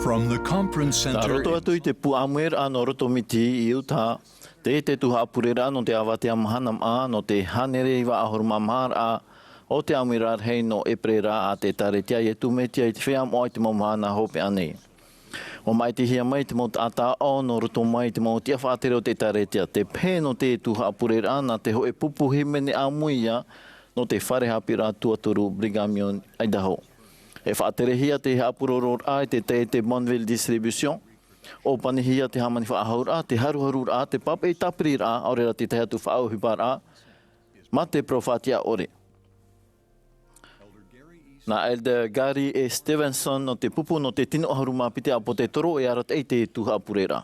From the conference Tā center, roto atu I te pu Āmuira'a no roto miti I uta, te tuha Ēperēra no te Avatea Mahana Maa no te hanereiwa ahoruma Mahana o te Āmuira'a rahi no Ēperēra a te taretia I tu metia I te whea mo I te Mahana hope anei. O mai te hia mai te mo ata o no roto mai te mo tia whātere o te taretia. Te pē no te tuha Ēperēra na te hoe pupuhi mene Āmuia no te wharehapira tuatoru Brigamion Idaho. E whaaterehia te hapuroror a te Bonville Distribution. O panihia te hamani whaahaur a, te haruharur a, te pape taprir a, aurera te te hatu whaauhipar a, ma te profatia ore. Na Elder Gary E. Stevenson no te pupu no te tino aharuma pite apo te toro e arat te tuha Ēperēra.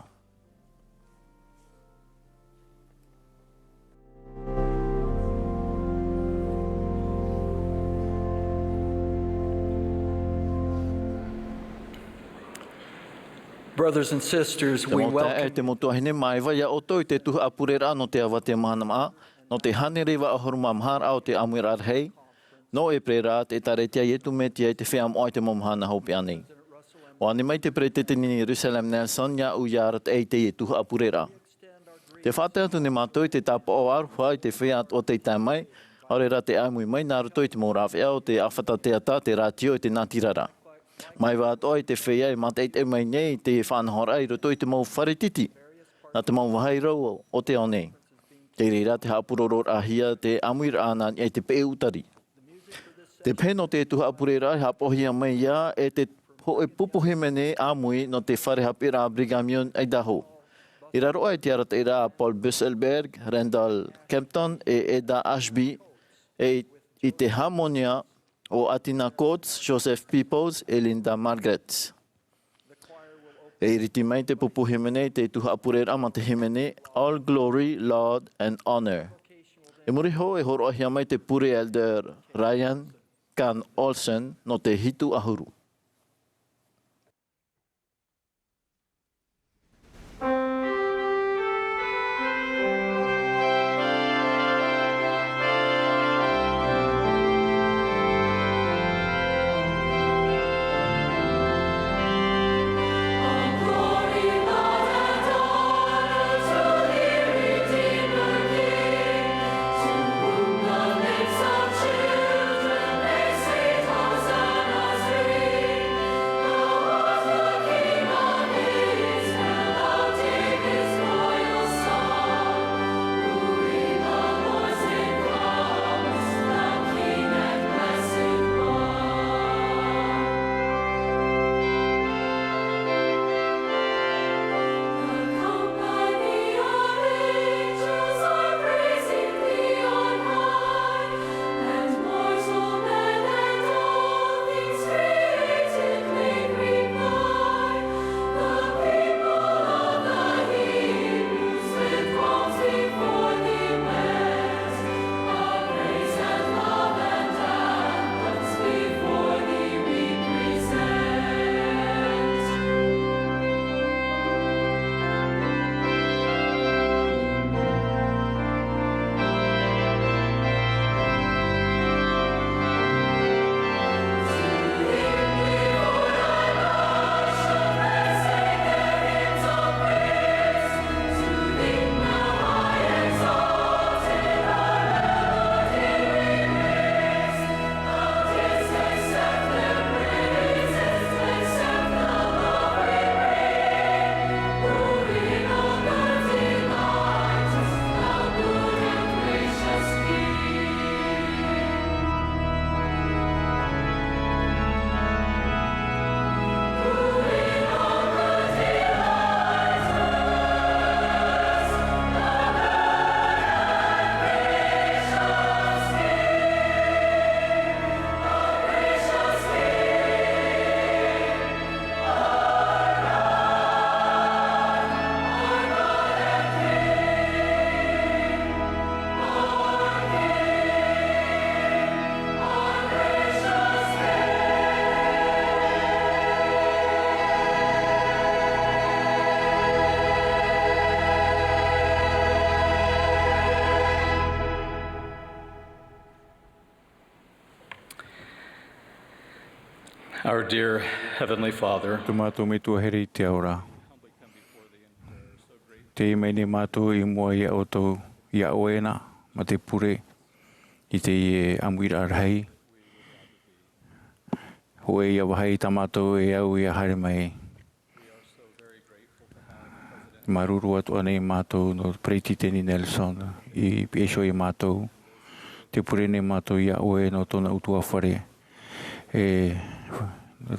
Brothers and sisters, we welcome te motua hine mai vai o toi te tuha Ēperēra no te Avatea Mahana Maa, no te hanerewa ahoruma Mahana o te Āmuira'a rahi, no Ēperēra te taretia I tu metia I te whea mo I te Mahana hope anei. O ane mai te pretete ni Jerusalem Nelson ya u yarat te tuha Ēperēra. Te whate atu ne mātou te tāpa o aruha I te whea o te taimai, aurera te aimui mai nā roto I te mōrawhia o te awhata te ata te rātio I te Ngātirara. Mai wāt oi te whea I mateit e mai nei te whanahora I roto I te mau wharetiti, na te mau wahairau o te o nei. Te reira te hapuroror ahia te Āmuira'a na I te pe utari. Te pēno te tuha Ēperēra I hapohia mai ia e te hoe pupuhe mene Āmui no te wharehapira Brigamion Idaho. I raro ai te arataira Paul Busselberg, Randall Kempton e Eda Ashby I te Harmonia o Atina Coates, Joseph Peoples e Linda Margaret. E iriti mai te pupuhe mene te tuha Ēperēra ma te himene All Glory, Laud and Honor. E muriho e horoahia mai te pure Elder Ryan Can Olsen no te hitu ahuru. Children, they say, Hosanna, Our dear Heavenly Father, Tu mātou me tua here i te aura. Te mai ne mātou i mua ia o tau ia oena ma te pure i te Āmuira'a rahi. Hoe ia wahai ta mātou e au ia hare mai. Maruru atu anei mātou no Preititeni Nelson i piesho i mātou. Te pure ne mātou ia oe no tona utua whare.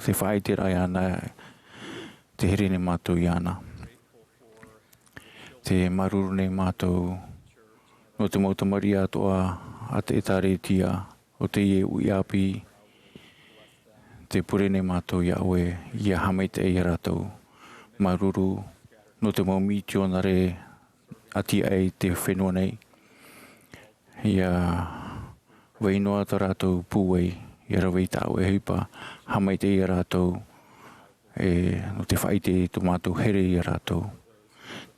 Te whaite rai ana, te here ne mātou i ana. Te maruru ne mātou, no te mautamari atoa, a te etare tia, o te ie ui api. Te pure ne mātou ia oe, ia hamei te eia rātou. Maruru, no te maumitio nare ati ai te whenua nei. Ia wainoa ta rātou pūwei. Ia rawei tāu e hupa, hamai te ia rātou, no te whaite tu mātou here ia rātou.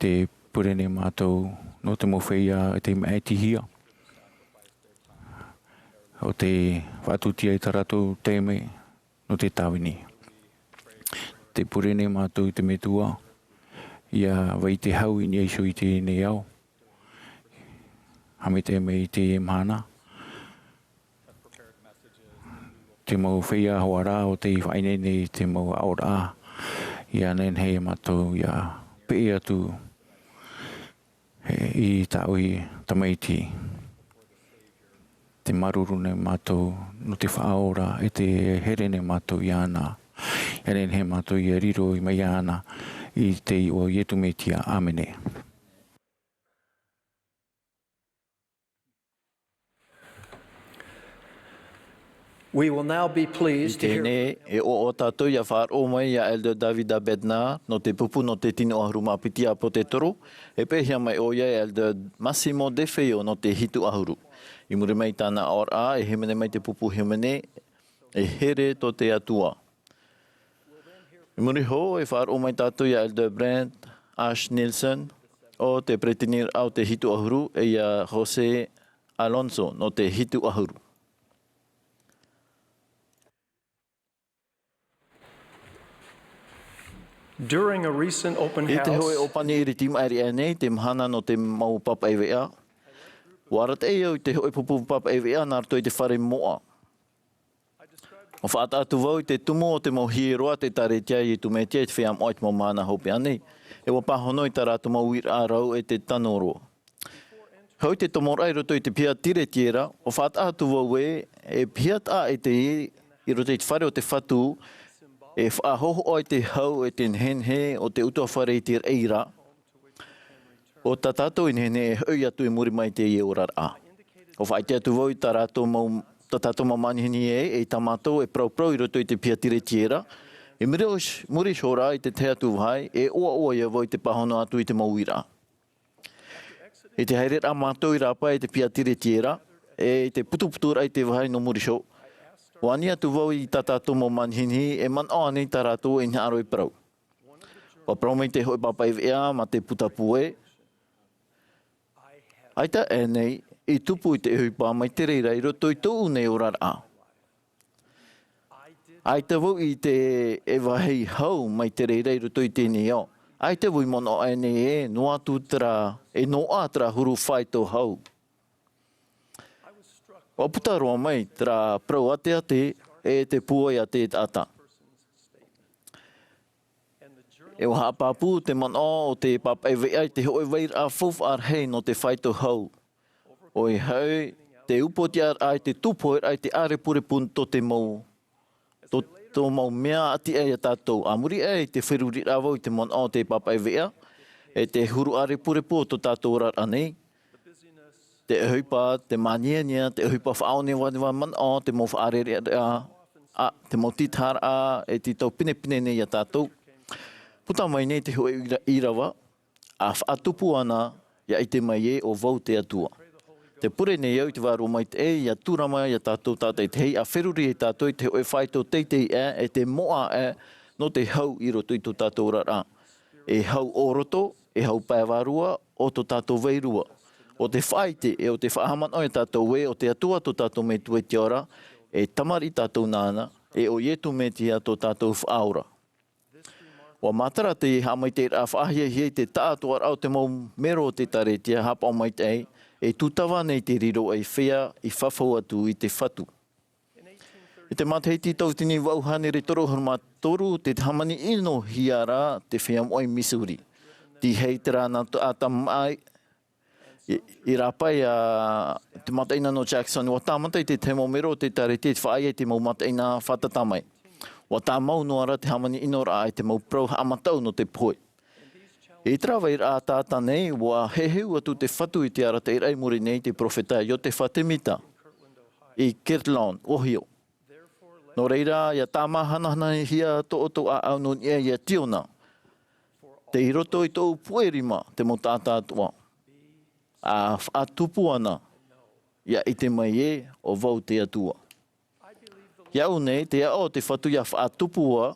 Te purene mātou, no te mowhea e te maetihia. O te whatutia i ta rātou teime, no te tāwini. Te purene mātou i te metua, ia wai te hau i ni eiso i te nei au. Hamai te me i te Mahana. Te mau whea hoara o te whaine nei te mau aora. Ia nen hei mātou ia pei atu i tāu i tamaiti. Te maruru ne mātou no te whaora e te here ne mātou i ana. Ia nen hei mātou i riro i mai ana i te i o ietu metia. Āmene. we will now be pleased to hear Tēnei e o tātou ia whaar o mai ia Elder Davida Bednar no te pupu no te tino ahuruma piti a po te toro. E pehia mai o ia Elder Massimo De Feo no te hitu ahuru. I muri mai tāna ora e hemene mai te pupu hemene e here to te atua. I muri ho e whaar o mai tātou ia Elder Brent Ash Nielsen o te pretenir au te hitu ahuru e ia Jose Alonso no te hitu ahuru. during a recent open I te hoe o house. pani iri tima eri nei, te mahana no te mau papa EWA. Warat e au te hoe pupu papa EWA nār toi te whare moa. O whaata atu wau te tumo o te mau hieroa te tare tia i tu me tia i te whiam oit mo mana hopi anei. E wa pahono i ta rātu mau wira rau e te tanoro. Hau te tomorai roto i te pia tire tiera, o whaata atu wau e pia ta e te i roto i te whare o te whatu, e whaahoho o te hau e te nhenhe o te utua whare i te eira. O ta tātou i nhenhe e hau atu i muri mai te i Ēperēra. O whaite atu wau i ta rātou mau, ta tātou mau manihini e tamatou e prau i roto i te pia tire tiera. E muri shora i te te atu wahai, e oa ia wau i te pahono atu i te mauira. E te haere mātou i rapa i te pia tire tiera, e te putuputura i te wahai no muri sho. Wani atu wau i ta tātou mo manhini e man o anei ta rātou e nharo i prau. Wa prau mai te hoi papa EWA ma te putapue. Aita e nei, i tupu i te huipa mai te reira i roto i tōu nei Ēperēra. Aita wau i te e wahei hau mai te reira i roto i tēnei au. Aita wau i mono e nei e no atu tra, e no atra huru whai tō hau. O puta roa mai, tra prau ate e te puai ate e ata. E waha papu te man o te papa EWA i te hoi weir a fof ar hei no te whaito hau. O i hau, te upoti ar ai te tupoir ai te are pure pun to te mau. To mau mea ati e a tātou. Amuri e te whiruri rawau i te man o te papa EWA. E te huru are pure pu to tātou rar anei. Te huipa, te maniania, te huipa whaone waniwa man o, te mau whaarere te mau titara e te tau pine nei a tātou. Puta mai nei te hoe irawa, a whaatupu ana, ia i te mai e o vau te atua. Te pure nei au te wāro mai te e, ia tūrama ia tātou tātai te hei, a wheruri e tātou te hoe whaito teitei e te moa no te hau i roto i tō tātou rara. E hau oroto, e hau pāwarua, o tō tātou veirua. O te whaite, e o te whaaman o e tātou e, o te atua tō tātou me tue te ora, e tamari tātou nāna, e o ietu me tia tō tātou whaora. Wa matara te hamai te rā whaahia hei te tātua au te mau mero te taretia hapa o mai te e tutawa nei te riro ai whea i whawhau atu i te whatu. I te mateiti tau tini wauhane re toro harma toru te hamani ino hiara te whea moai Missouri. Ti hei te rāna atamai I rapai te mataina no Jackson, wa tāmatai te te mau mero te taretia te whaai te mau mataina whatatamai. Wa tā mau noara te hamani ino rā te mau prau amatau no te poi. I trawa I rā tāta nei, wa heheu atu te whatu I te ara te irai muri nei te profeta yo te whatemita I Kirtland, Ohio. No reira, ia tā mahanahana hia to oto a au nun ia tiona. Te hiroto I tōu puerima te mo tātātua. A tupu ana, ia I te mai o vau te atua. Iau nei, te ao te whatu ia whaatupua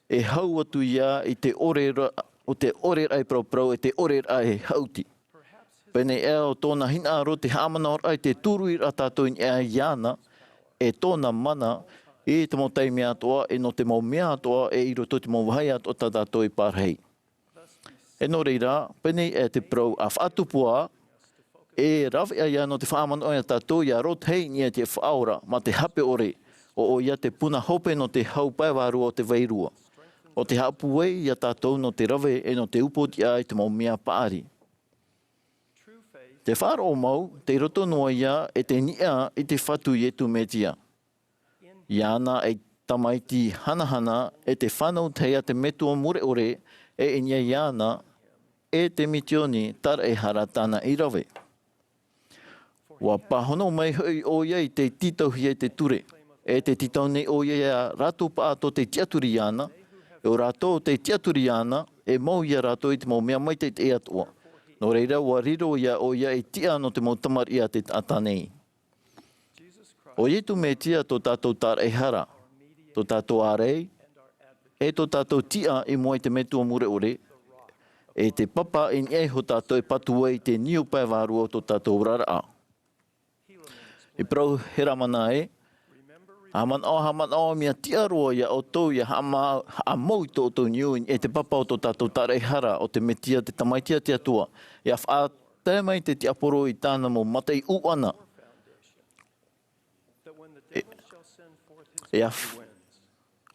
e hau atu ia I te orera, o te orera ai prau e te orera ai hauti. Pene eo tōna hina aro te hamana ai te turu I tātou ia iana e tōna mana I te mo teimea atoa e no te mo mea atoa e I roto te mo wahai atoa tātou I pārhei. E no reira, pene e te prau a whaatupua e rawi ai no te whaamana o tātou ia rot hei nia te whaora ma te hape ore o ia te puna hope no te haupaiwaru o te veirua. O te hapue ia tātou no te rawe e no te upoti ai te mau mea paari. Te wharo o mau, te roto noa ia e te nia I te whatu I etu metia. Iana e tamaiti hanahana e te whanau teia te metua mure ore e inia iana e te mitioni tara e haratana I rawe. Wa pahono mai hui o ia I te titauhi e te ture. E te titau nei o ia rato paato te tiaturi ana, e o rato te tiaturi ana, e mau ia rato I te mau mea mai te atua. No reira, wa riro ia o ia I tia no te mau tamar ia te atanei. O ietu me tia tō tātou tāra e hara, tō tātou ārei, e tō tātou tia I moe te metua mure ore, e te papa I ei ho tātou e patua I te niu paiwaru o tō tātou rara. I prau he ramana e, haman o mea tia roa ia o tau ia a mau tō tō niu e te papa o tō tātou tāra e hara o te metia te tamaitia te atua. Ia wha tēmai te te aporo I tāna mo matai uana.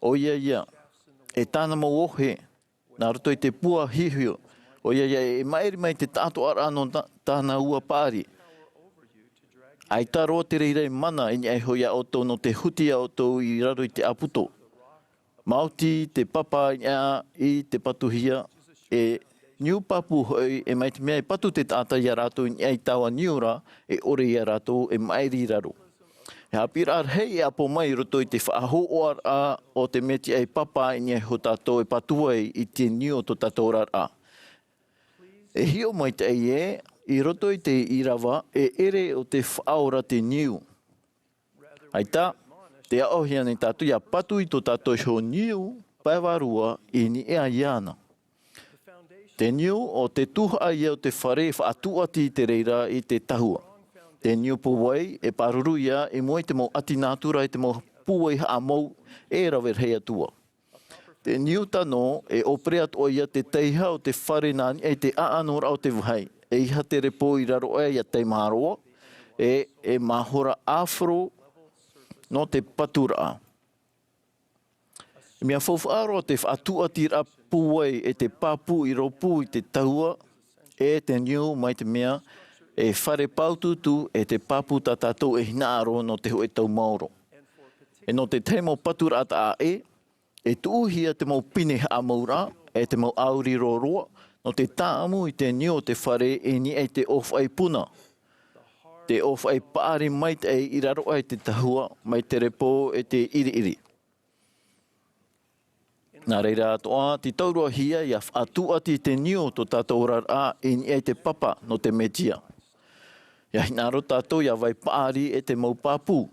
O ia, e tāna mo ohe, nā roto I te pua hihio. O ia, e maeri mai te tātou arano tāna ua pāri. Ai taro te reirei mana I ai hoia o tō no te hutia o tō I raro I te aputo. Mauti te papa I te patuhia e niu papu hoi e mai te mea I patu te tāta I rato I ai tawa niura e ore I rato e mairi raro. He Āmuira'a rahi e apo mai roto I te whaaho oara o te meti ai papa I ai ho tātou e patua I te niu o tātou rara. E hio mai te ei I roto I te irawa e ere o te whaora te niu. Ai tā, te aohia nei tātou ia patu I tō tātou ho niu paiwarua I ni ea iana. Te niu o te tuha ia o te whare whaatuati te reira I te tahua. Te niu puwai e paruru ia e moe te mau ati nātura I te mau puwai haa mau e rawer hei atua. Te niu tano e oprea toa ia te teiha o te whare nani e te aanora o te wahai. E iha te repo I raro e ia te maroa e mahora afro no te patura. Mea whawhaaro te whaatuati ra puwai e te papu I ropu I te taua e te niu mai te mea e whare paututu e te papu tātou e hinaaro no te hoe tau maoro. E no te te mau patura ata e tuuhia te mau pine Āmuira'a e te mau auri roroa no te tāmu I te niu o te whare e ni e te of ai puna. Te of ai pāri mai te I raro ai te tahua mai te repo e te iri. Nā reira atoa, te taurua hia ia whaatuati te niu o tātou rara e ni e te papa no te metia. Ia hinaro tātou ia vai pāri e te mau papu.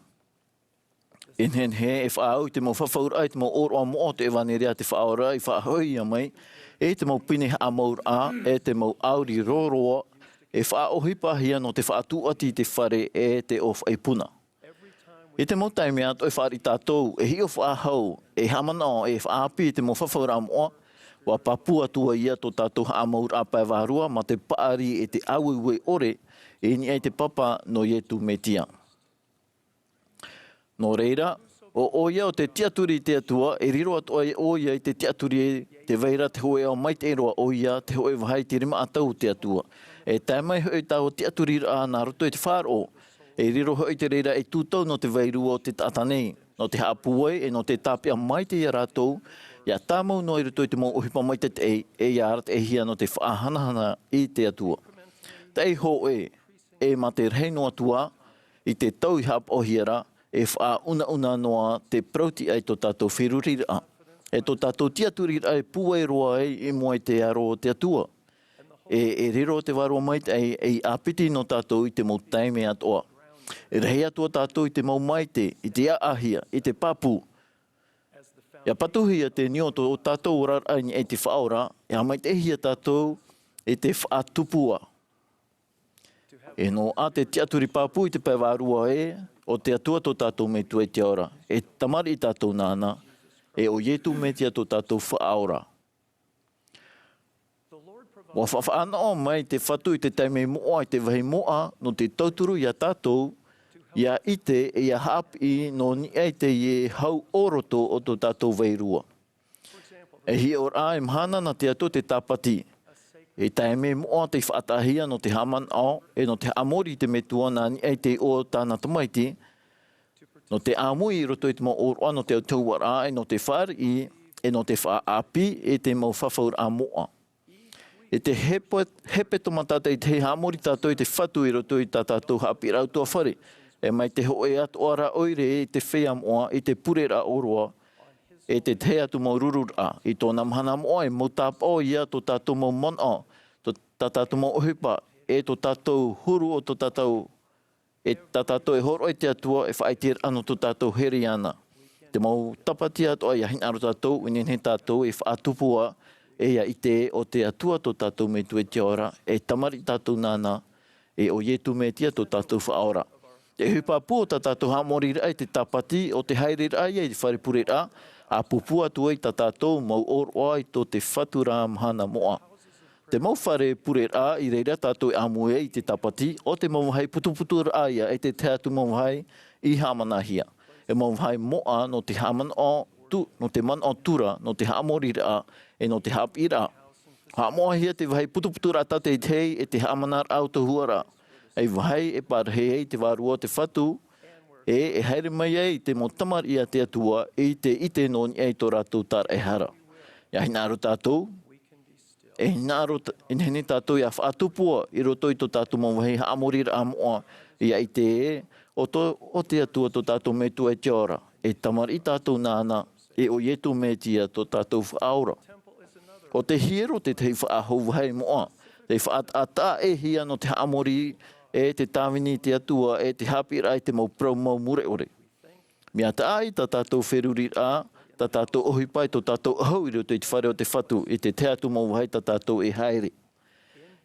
Inhen he e whaau te mau whawhaura ai te mau oroa mo te ewanerea te whaora I whahoi ia mai e te mau pine Āmuira'a e te mau auri roroa e whaohi pahia no te whaatuati te whare e te of ai puna. E te mo taime ato e whaari tātou, e hi o whaahau, e hamana e whaapi, te mo whawhaura moa, wa papua tua ia tō tātou Āmuira'a Rahi, ma te paari e te auiwe ore, e ni ai te papa no Ietu me tia. Nō reira, o ia o te tiaturi te atua, e riro atu ai o ia i te tiaturi e te veira te hoe au mai te eroa o ia, te hoe wahai te rima atau te atua. E tai mai hoi tau tiaturi a nā roto e te whāro, e riro hoi te reira e tūtau no te veiru o te tatanei, no te haapuai e no te tāpia mai te ia rātou, ia tāmau no i roto i te mō uhipa mai te e iarat e hia no te whaahanahana i te atua. Tei ho e ma te rei no atua, i te tau i hap o hiera, e wha una noa te prauti ai tō tātou whirurira. E tō tātou tiaturira e puai roa ai i mua i te aro te atua. E riro te waro mai e apiti no tātou i te mau taime atoa. E rei atua tātou i te mau maite, i te aahia, i te papu. Ia patuhia te nioto o tātou raraini e te whaora, ia mai te hia tātou i te whaatupua. E no a te tiaturi papu i te paiwarua o te atua tō tātou me tu e te ora. E tamari i tātou nāna, e o Ietu me tia tō tātou whaaora. Wa whawhaana o mai te whatu i te taime moa i te wahi moa no te tauturu ia tātou, ia ite e ia hapi no ni ei te ie hau oroto o tō tātou veirua. E hi ora e mahana na te ato te tāpati. E taime moa te whaatahia no te haman ao, e no te amori te metua na ni ei te o tāna tamaiti, no te āmui i roto i te mo oroa no te autauara, e no te whari, e no te whaapi, e te mau whawhaur a moa. E te hepe tomatata i te hamori tātou i te whatu i roto i tātou hapi rautua whare. E mai te hoe atu ora oire i te whea moa, i te purera oroa, e te te atu mo rurura. I tōna mahana moa e mo tāpō ia tō tātou mo mana, tō tātou mo ohipa, e tō tātou huru o tō tātou, e tātou e horo i te atua, e whaitir anu tō tātou heri ana. Te mau tapati atu ai ahin aro tātou, unen he tātou e whaatupua, e ia i te o te atua tō tātou me tu e te ora, e tamari tātou nāna, e o Ietu me tia tō tātou whaora. Te hupa pū tā tātou hamori rai te tapati o te haere rai e te wharepure rā, a pupua tu ei tā tātou mau oroa i tō te whatura mahana moa. Te mau wharepure rā i reira tātou e amue i te tapati, o te mau hei putuputu rai e te teatu mau hei i hamanahia. E mau hei moa no te haman o no te man o tura, no te hamori rā, e no te hapi rā. Ha moa hia te hei putuputu rā tate i tei e te hamanar au te huara. Ei wahai e parhei te warua te whatu, e haere mai ei te mo tamari ia te atua, e te ite no ni ei tō rātou tar e hara. Ia hinaro tātou, e hinaro inheni tātou ia whaatupua, i roto i tō tātou mo wahi Āmuira'a moa, ia i te o te atua tō tātou me tu e te ora, e tamari tātou nāna, e o Ietu me tia tō tātou whaora. O te hiero te tei whaahau wahai moa, te whaata e hia no te Āmuri, e te tāwini te atua, e te hapira i te mau prau mau mure ore. Mia ta ai tā tātou wheruri rā, tā tātou ohipai tō tātou ahau i roto i te whare o te whatu, i te teatu mau wahai tā tātou e haere.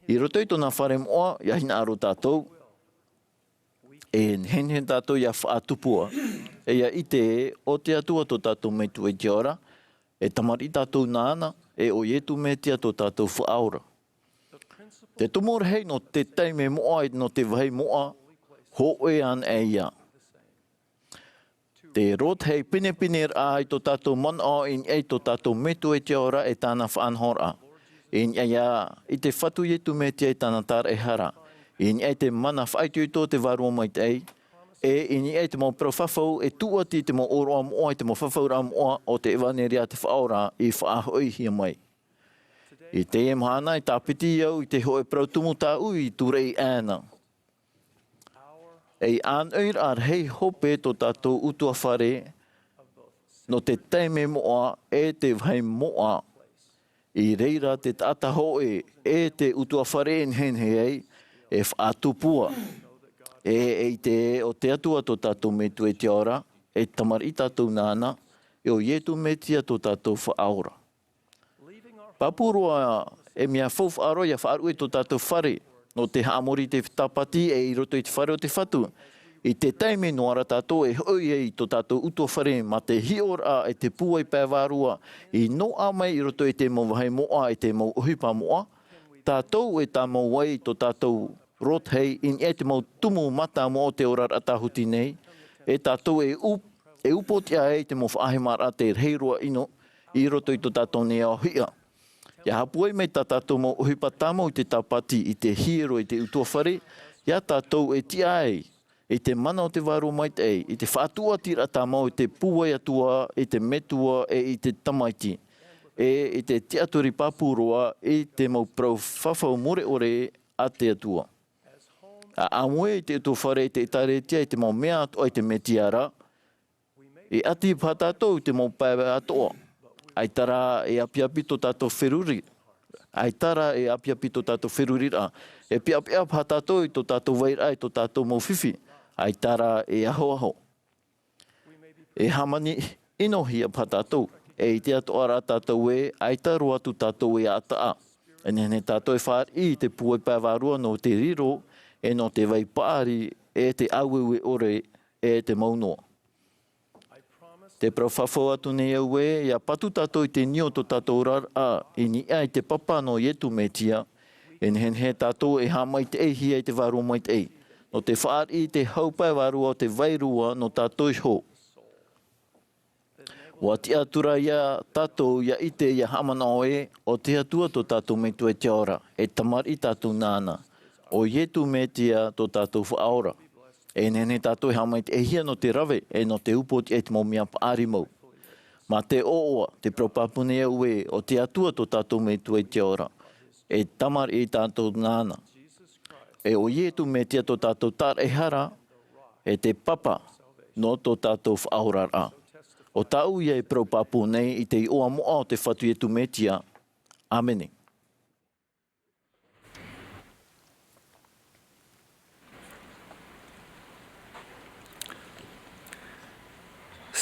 I roto i tōna whare moa, ia hina aro tātou, e hen tātou ia whaatupua, e ia i te o te atua tō tātou me tu e te ora, e tamari tātou nāna, e o Ietu me tia tō tātou whaora. Te tumor hei no te taime moa i no te wahi moa, ho e an e ia. Te rot hei pine rā i tō tātou mana i ei tō tātou metu e te ora e tāna whaanhora. I te whatu Ietu me te tāna tāra e hara. I ei te mana whaitu i tō te warua mai te ei. E ei te mau prowhawhau e tuati te mau oroa moa i te mau whawhaura moa o te ewaneria te whaora i whaahoi hia mai. I te e mahana i tāpiti au i te hoe prautumu tā ui i turei āna. E Āmuira'a rahi hope tō tātou utua whare no te teime moa e te vai moa i reira te tata hoe e te utua whare hen hei e whaatupua. E te o te atua tō tātou me tu e te ora e tamari tātou nāna e o Ietu me tia tō tātou whaora. Papurua e mea fof aroia whaaru e tō tātou whare no te haamori te tapati e i roto i te whare o te whatu. I te taime noara tātou e hoi e i tō tātou utua whare ma te hiora e te puai pēwārua i no a mai i roto e te mau wahai moa e te mau uhipa moa. Tātou e tā mau wai tō tātou rothei in e te mau tumu mata mo o te ora atahuti nei. E tātou e upotia e te mau whaahemara te reirua ino i roto i tō tātou nea o hia. Ia hapuai mai tā tātou mau uhipa tāmau i te tāpati i te hiro i te utua whare. Ia tātou e tia e te mana o te waro mai te i te whātua tira tāmau i te puai atua, i te metua e i te tamaiti. I te tiatori pāpuroa i te mau prau whawhau more ore a te atua. A moe i te utua whare i te itaretia i te mau mea atua i te metiara. I ati pātātou i te mau pāwe atoa. Ai tara e apiapi tō tātou wheruri. Ai tara e apiapi tō tātou wherurira. E piapia pā tātou i tō tātou waira i tō tātou mau whiwhi. Ai tara e aho. E hamani inohia pā tātou. E i te atoa rā tātou e, ai taru atu tātou e ataa. E nene tātou e whaar i te puai pāwarua no te riro, e no te vai pāri, e te auewe ore, e te maunoa. Te prauwhawhau atu nei au e, ia patu tātou i te nio tō tātou rara, i ni ai te papa no ietu me tia, e nehen he tātou e hamai te hia i te waro mai te no te whaar i te haupai warua o te wairua no tātou i ho. Wa te atura ia tātou ia ite ia hamana oe, o te atua tō tātou me tue te ora, e tamar i tātou nāna, o ietu me tia tō tātou whaora. E nene tātou e hamai te hia no te rave, e no te upoti e te mau mea paari mau. Ma te ooa, te propapune e ue, o te atua tō tātou me tue te ora, e tamar i tātou nāna. E o ietu me tia tō tātou tar e hara, e te papa no tō tātou whaorara. O tau ia e propapune i te oa moa o te whatu ietu me tia. Amene.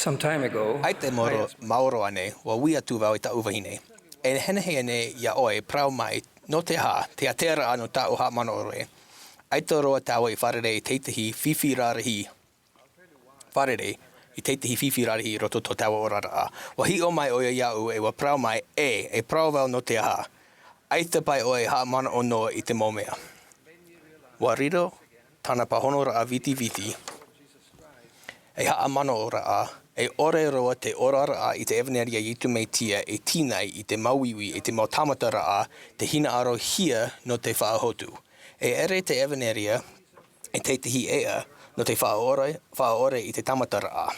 Some time ago, Ai te maoro ane, wa wia tu wau i ta uwahine. E henehe ane ia oe prau mai no te ha, te atera anu ta o ha mana oroe. Ai te roa tawa i wharere i teitahi Āmuira'a rahi. Wharere i teitahi Āmuira'a rahi roto to tawa o rara. Wa hi o mai oe iau e wa prau mai e prau wau no te ha. Ai te pai oe ha mana o noa i te momea. Wa riro, tana pahono raa viti viti. E ha mana o raa. E ore roa te orara i te Ēperēra i tu mei tia e tinai i te mauiwi e te mautamata raa te hina aro hia no te whaahotu. E ere te Ēperēra e teitahi ea no te whaore i te tamata raa.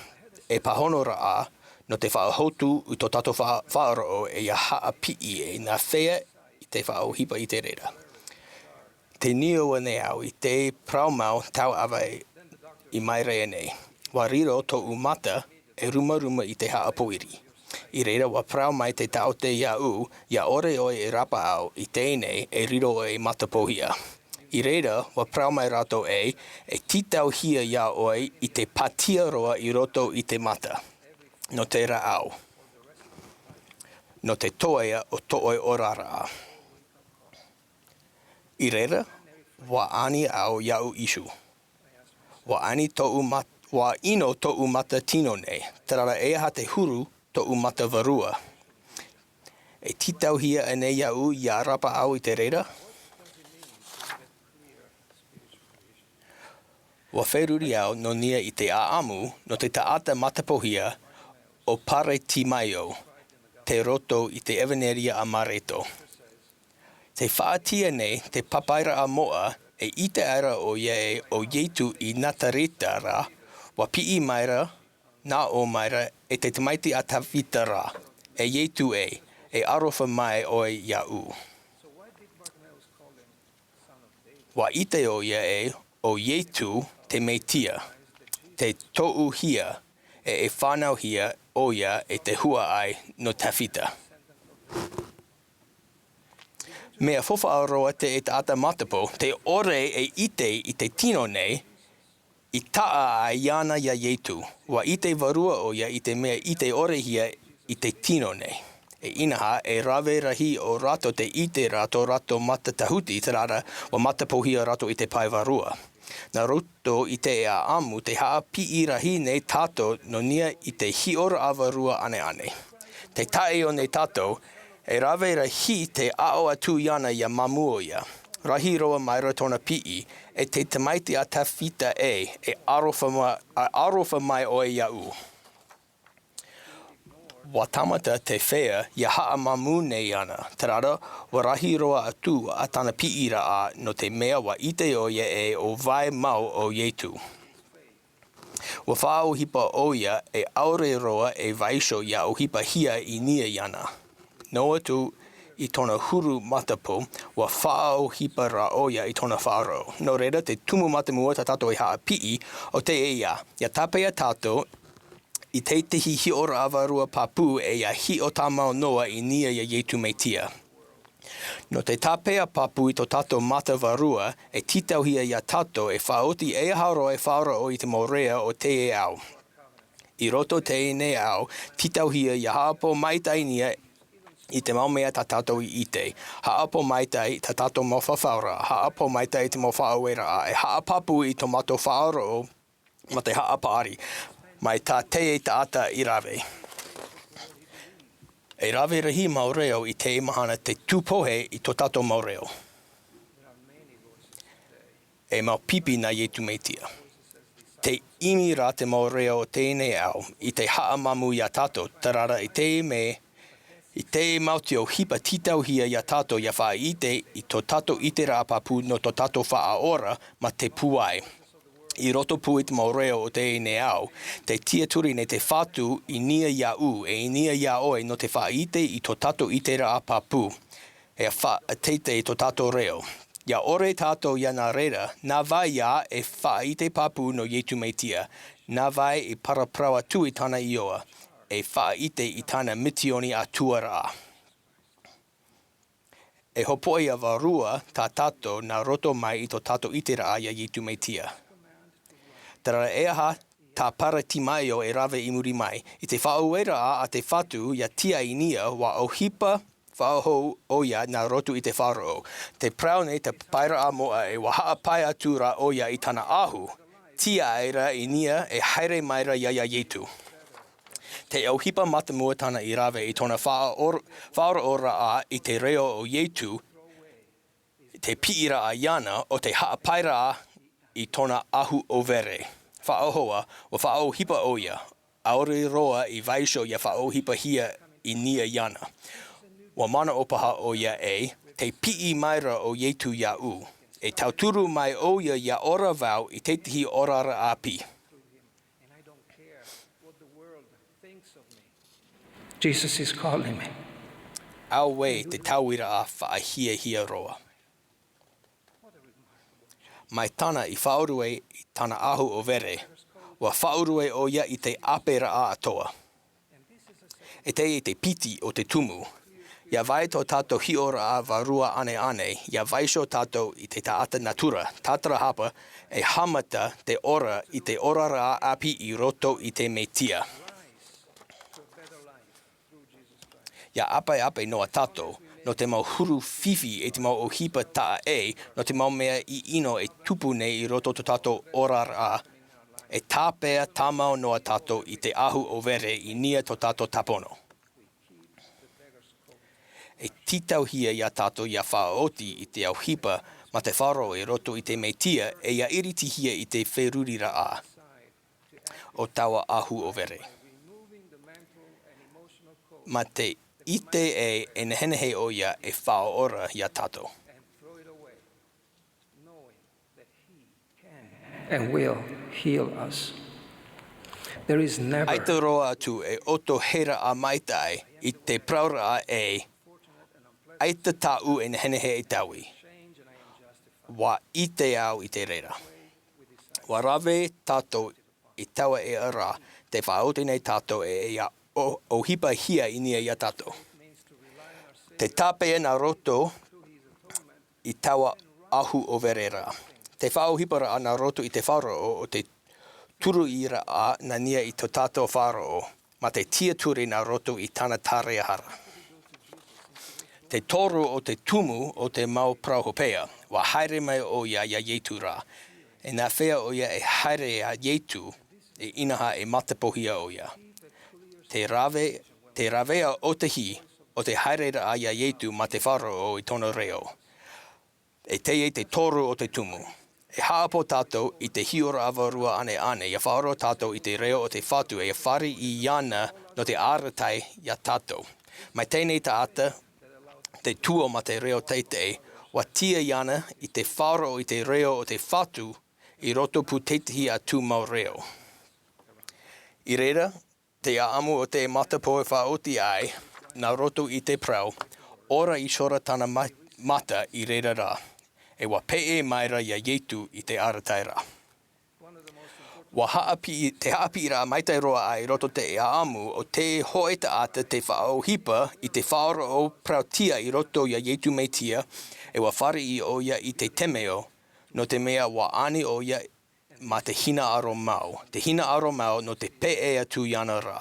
E pahono raa no te whaahotu i tō tato whaaroo e ia haa pii e nā whea i te whaohipa i te rera. Te nio ane au i te praumau tau awai i mai rea nei. Wa riro tō umata e ruma i te haapoiri. I reira wa prau mai te tau te iau, ia ore oe e rapa au i tēnei e riro oe i matapohia. I reira wa prau mai rato e titau hia ia oe i te patia roa i roto i te mata. No te ra au. No te toea o tooi orara. I reira wa ani au iau isu. Wa ani tō umata Wa ino tō umata tino nei, tarara e ha te huru tō umata varua. E titau hia ane iau ia rapa au i te reira. Wa whairuri au no nia i te aamu no te taata matapohia o pare timaio, te roto i te Ēperēra a Mareto. Te whaatia nei te papaira a moa e i te aira o ie o ietu i Nataretara, wa pii maira, nā o maira, e te tamaiti a tawhitara, e ietu e arofa mai oe iau. Wa ite o ia o ietu te meitia, te tou hia, e whanau hia o ia e te hua ai no tawhita. Mea fofa aroa te e taata matapo, te ore e ite i te tino nei, I taa a iana ia ietu, wa i te varua o ia i te mea i te ore hia i te tino nei. E inaha e rawe rahi o rato te ite rato mata tahuti te rara wa mata pohia rato i te pai varua. Nā roto I te ea amu te haapi'i rahi nei tātou no nia I te hiora awarua ane. Te tae o nei tātou, e rawe rahi te ao atu iana ia mamuo ia. Rahi roa maira tona pi'i, e te tamaiti a tawhita e arofa mai o e iau. Wa tamata te whea ia haa mamu nei ana. Tarara, wa rahi roa atu a tana pi'ira a no te mea wa ite o ia e o vai mau o ietu. Wa whao hipa o ia e aure roa e vaisho ia o hipa hia I nia iana. No atu I tona huru matapo, wa whao hipa ra o ia I tona wharo. No reira, te tumu matamua ta tato I haa pi'i o te e ia. Ia tapea tato I te tihi hi ora awarua papu e ia hi o tamau noa I nia ia ietu meitia. No te tapea papu I to tato mata warua e titau hia ia tato e whaoti e haoro e whaora o I te morea o te e au. I roto te e ne au, titau hia ia haapo maitainia I te maumea ta tato I ite. Haapo maitai ta tato mo whawhaura, haapo maitai te mo whaawera a, e haapapu I tomato whaora o ma te haapaari. Mai tā te e taata I rawe. E rawe rahi maureo I te mahana te tūpohe I to tato maureo. E mau pipi na ietu meitia. Te imi rā te maureo o tēnei au I te haa mamu ia tato, tarara I te me I te mauti o hipa titau hia ia tato ia wha ite I to tato ite rā papu no to tato wha ora ma te puai. I roto pui te maureo o te ne au, te tiaturi ne te whatu I nia iau e I nia iaoe no te whaite I to tato ite ra papu, e a teite I to tato reo. Ia ore tato ia nā reira, nā vai ia e whaite papu no ietu meitia, nā vai I paraprawa tu I tana ioa, e whaite I tana mitioni a tuara. E hopoi a warua tā tato nā roto mai I to tato ite ra ia ietu meitia. Tara eaha tā para timai o e rawe I muri mai. I te whaauera a te whatu ia tia I nia wa o hipa whaohou o ia nā rotu I te wharo. Te praone te paira a moa e wa haa pai atura o ia I tana ahu. Tia eira I nia e haere maira ia ietu. Te au hipa matamua tana I rawe I tona whaora ora a I te reo o ietu. Te piira a iana o te haa paira a I tona ahu o vere. Whaohoa o whao hipa o ia. Aore roa I vaisho ia whao hipa hia I nia iana. Wa mana opaha o ia e, te pi'i maira o ietu iau. E tauturu mai o ia ora vau I te tihi orara api. Jesus is calling me. Au wei te tauira a whaahia roa. Mai tana I whaurue I tana ahu o vere, wa whaurue o ia I te Ēperēra atoa. E te piti o te tumu. Ia vai tō tātou hiora a warua ane, ia vaisho tātou I te taata natura, tātara hapa, e hamata te ora I te orara api I roto I te meitia. Ia apai noa tātou, no te mau huru whiwhi e te mau o hipa taa e, no te mau mea I ino e tupu nei I roto to tātou orara, e tāpea tāmau noa tātou I te ahu o vere I nia to tātou tapono. E titau hia ia tātou ia whaoti I te au hipa ma te wharo e roto I te meitia e ia iriti hia I te wherurira a, o tawa ahu o vere. Ma te ite e nehenehe o ia e whaora ia tātou. And will heal us. There is never Aitaroa atu e oto hera a maitai I te praura a e, aita tāu e nehenehe e taui. Wa I te au I te reira. Wa rawe tātou I taua e ara, te whaote nei tātou e ia o hipa hia I nia ia tātou. Te tāpea nā roto I taua ahu o verera. Te whao hipara a nā roto I te wharo o te turu ira a na nia I to tātou wharo ma te tiaturi nā roto I tana tāreahara. Te toru o te tumu o te mau prauhopea, wa haere mai o ia ietu rā. E nā whea o ia e haere a Yetu e inaha e matapohia o ia. Te rawea o te hi o te haere a ia Yetu ma te wharo o i tono reo. E te toru o te tumu. E haapo tātou i te hiora awarua ane ia wharo tātou i te reo o te whatu e whari i iana no te āratai ia tātou. Mai tēnei ta ata, te tuo ma te reo teitei, wa tia iana i te wharo i te reo o te whatu i roto pu teitihi a tū mau reo. I reira, te aamu o te matapo e whaoti ai, nā roto i te prau, ora i shora tana mata i reira rā, e wa pee maira ia Yetu i te aratai rā. Te haapi rā maitai roa ai roto te aamu o te hoe ta ata te whaohipa i te whaoro o prautia i roto ia Yetu meitia, e wa whari i o ia i te temeo, no te mea wa ani o ia ma te hina aro mau. Te hina aro mau no te pee atu iana rā.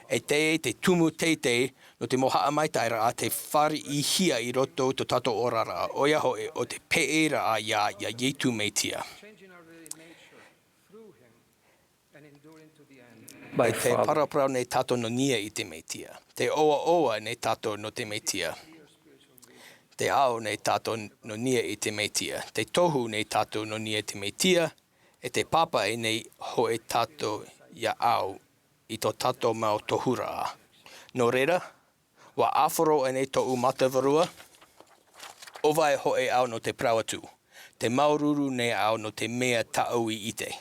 E te tumu teitei no te moha maitai rā te whari i hia i roto to tato ora rā. Oia hoe o te pee rā ia Yetu meitia. By Te Father. paraprau nei tato no nia i te meitia. Te oa nei tato no te meitia. Te ao nei tato no nia i te meitia. Te tohu nei tato no nia i te meitia. E te papa e nei ho e tato ia au i to tato mau tohura. No reira, wa aforo e nei to umatavarua, ova e ho e au no te prawatu. Te maururu nei au no te mea tau i ite.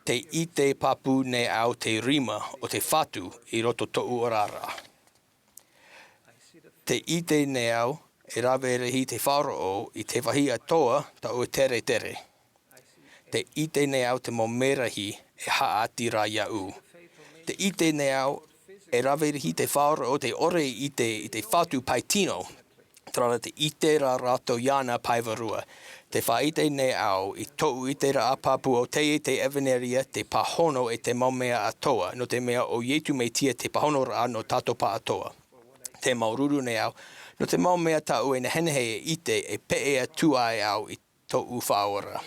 Te ite papu nei au te rima o te whatu i roto to'u orara. Te ite nei au e rawerehi te wharo o i te wahia toa ta o tere tere. Te ite nei au te momerahi e haati rā iau. Te ite nei au e rawerehi te wharo o te ore i te whatu paitino. Trana te ite rā rato iana paivarua. Te whaite nei au i tou i te rā apapu o te Ēperēra te pahono e te maumea atoa. No te mea o Yetu meitia te pahono rā no tato pa atoa. Te maururu nei au. No te maumea tau e nehenehe e ite e pee atu ai au i tou whaora.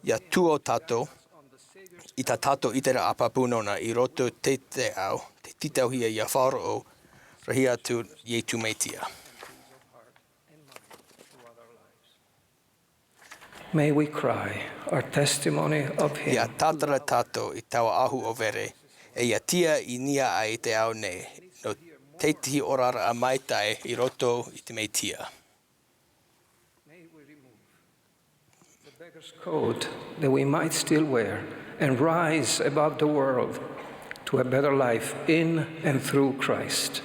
Ia tuo tato, i ta tato i te rā apapu nona i roto te au, te titauhia ia whaoro o rahi atu Yetu meitia. May we cry our testimony of Ia Him tātara tato i tawa ahu o vere, e ia tia i nia ai te au nei, no teitihi orara a maitai i roto i te meitia. May we remove the beggar's coat that we might still wear and rise above the world to a better life in and through Christ.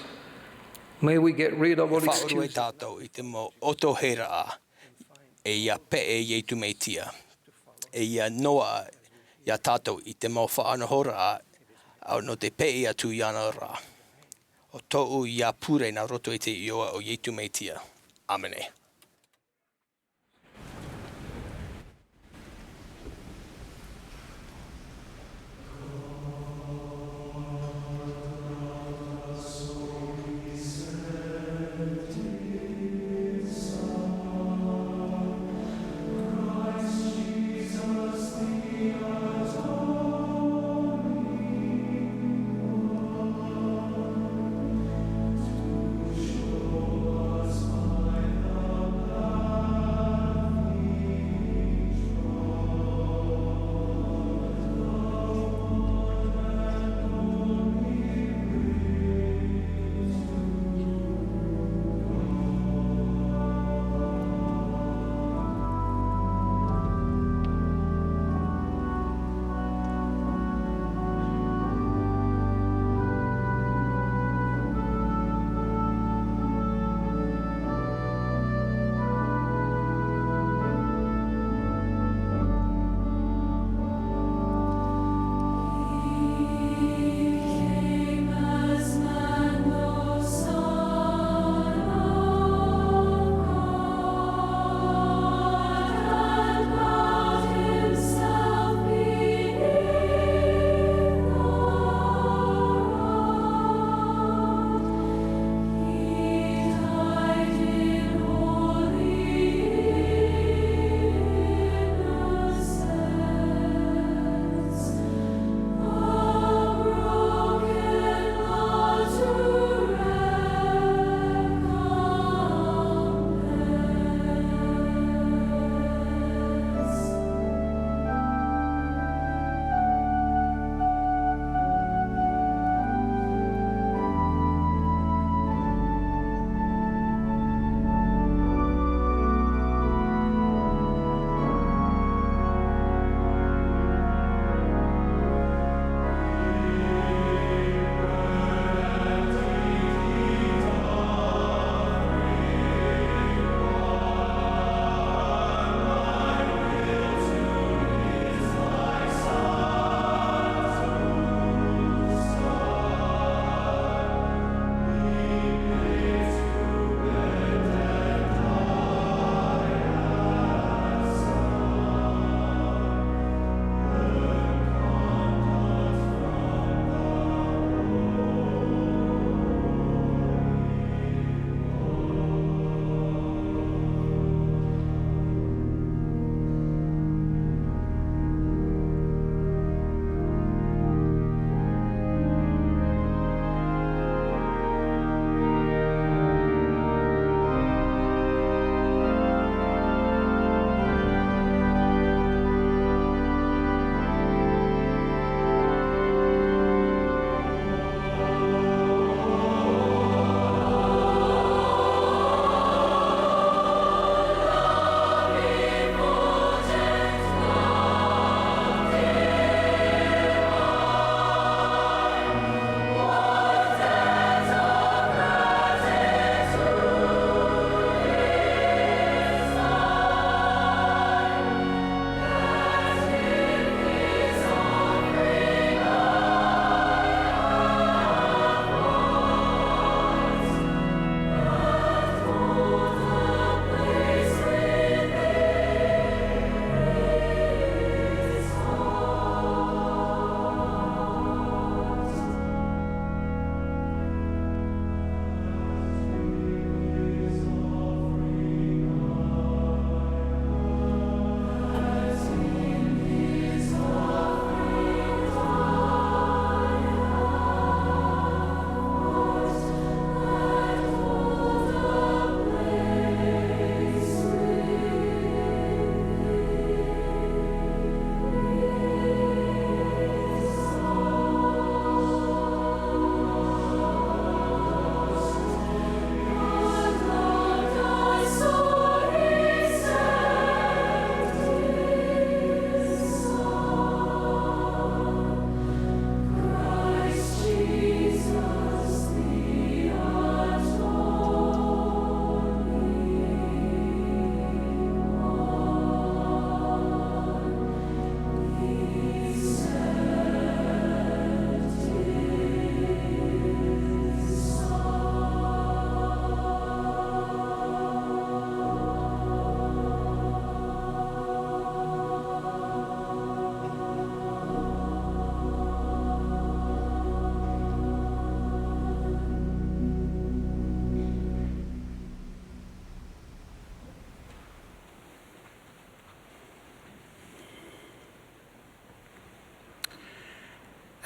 May we get rid of all Whaurua excuses. tātou i te mo otohera a, e ia pee Yetu meitia. E ia noa ia tātou i te mo whaanahora a, au no te pee atu iana rā. O tou ia pure na roto i te ioa o Yetu meitia. Amene.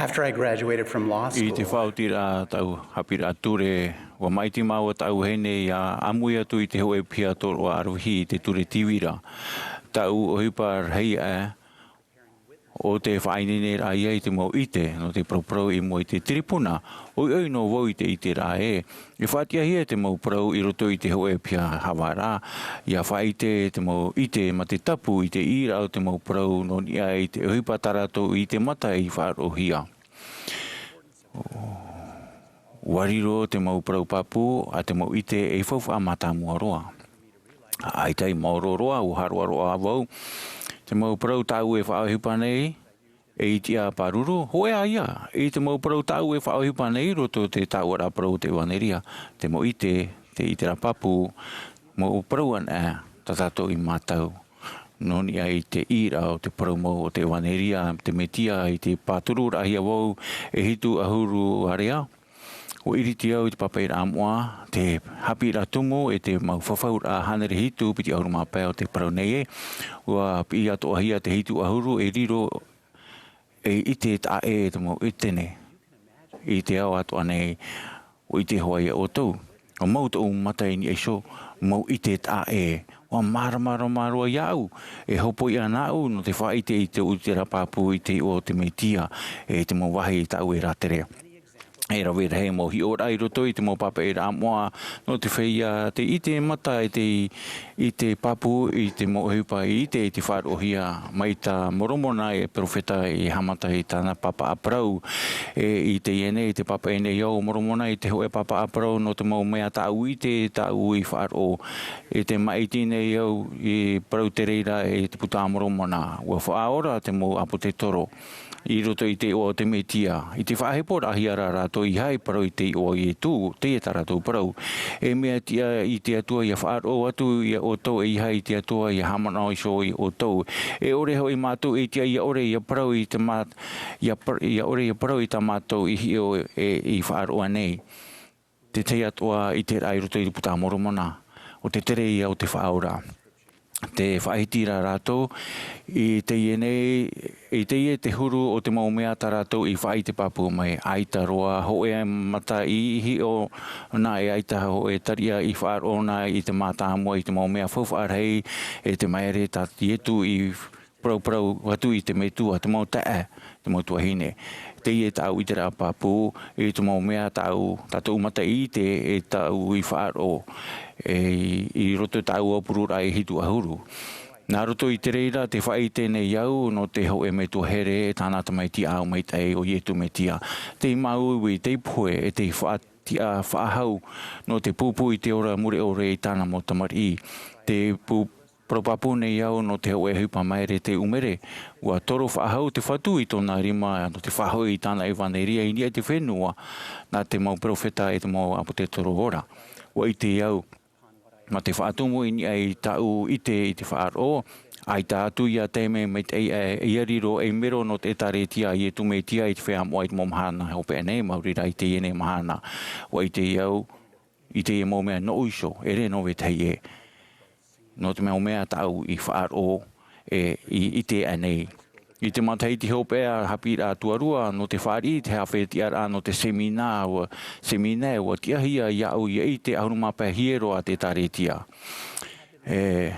After I graduated from law I te school, whautira tau hapira ture, wa maiti maua tau hene ia amuia tu I te hoe pia toro aruhi I te ture tiwira. Tau ohipa rhei o te whainene rā ia I te mau ite, no te prau I mo I te tiripuna, oi no wau I te ite rā e. I whaatia hia te mau prau I roto I te hoe pia hawa rā, ia whaite te mau ite ma te tapu I te ira o te mau prau no ni ai te ohipa tarato I te mata I whaarohia. Wariro te mau prau papu a te mau ite e whauwha mata mua roa. Ai tai mauro roa o harua roa wau. Te mau prau tau e whaohipa nei e itia paruru. Hoe aia, e te mau prau tau e whaohipa nei roto te tau ara prau te waneria. Te mau ite, te itera papu, mau prau an tatato I matau. Noni ai te ira o te prau mau o te waneria, te metia I te paturu rahia wau e hitu ahuru area. O iriti au te papaira Āmuira'a, te hapi ra tumu e te mau whawhaur a hanere hitu piti Āmuira'a maa Avatea o te parau nei e. Ua pi ato ahia te hitu ahuru e riro e ite ta e te mau itene. I te au ato anei o ite hoa ia o tau. O mau tau matai ni eiso, mau ite ta e. Wa mara iau. E hopo I ana au no te whaite I te utira papu I te o te metia e te mau wahi tau e ratere. E rawe hei mo hi ora I roto I te mo Ēperēra Āmuira'a no te whaia te ite mata I te papu I te mo hipa I te whaarohia mai ta moromona e profeta I hamata I tāna papa aprau I te iene I te papa ene iau moromona I te hoe papa aprau no te mau mea tau I te tau I whaaro e te maitine iau I prau te reira e te puta moromona ua whaora te mo apo te toro I roto I te o te metia. I te whahepora ahiara rato I hai parau I te o I tū, te taratou parau. E mea tia I te atua I a whaaro atu I o tau e hai te atua I a hamana iso I o tau. E ore hoi mātou e tia I ore I a parau I te mat, I a ore I a parau I ta mātou I hio I whaaro anei. Te te atua I te rai roto I puta moromona. O te tere I au te whaora. Te whaitira rato I te ienei I te ie te huru o te mau mea ta rato I whaite papu mai aita roa ho e mata I hi o na e aita ho e taria I whaaro na I te mata mua I te mau mea whauwhaarei e te maere ta tietu I prau watu I te metua te mau tae te mau tuahine. Te ie tau I te rā papu e te mau mea tau tatou mata I te e tau I whaaro I roto tau o purura e hitu ahuru. Nā roto I te reira te whaite nei iau no te hau e me tu here e tāna tamai ti au mai tai o ietu me tia. Te mau I te poe e te whaatia whaahau no te pupu I te ora mure ore I tāna mo tamari. Te propapu nei iau no te hau e hupa maere te umere. Ua toro whaahau te whatu I tōna rima no te whahau I tāna e waneria I nia te whenua nā te mau profeta e te mau apo te toro ora. Ua I te iau ma te whaatumu I ai tau I te whaaro, ai tā atu ia teme me te iariro e mero no te tare tia I tu me tia I te whea moa I te Mahana hope anei, maurira I te iene Mahana. Wa I te iau, I te ia mo mea no uiso, ere no we tei e. No te mea mea tau I whaaro I te anei. I te matai te hopea hapi rā tuarua no te whari te hawheti ara no te semina ua tia hia iau I te Āmuira'a maa Avatea hiero a te tare tia.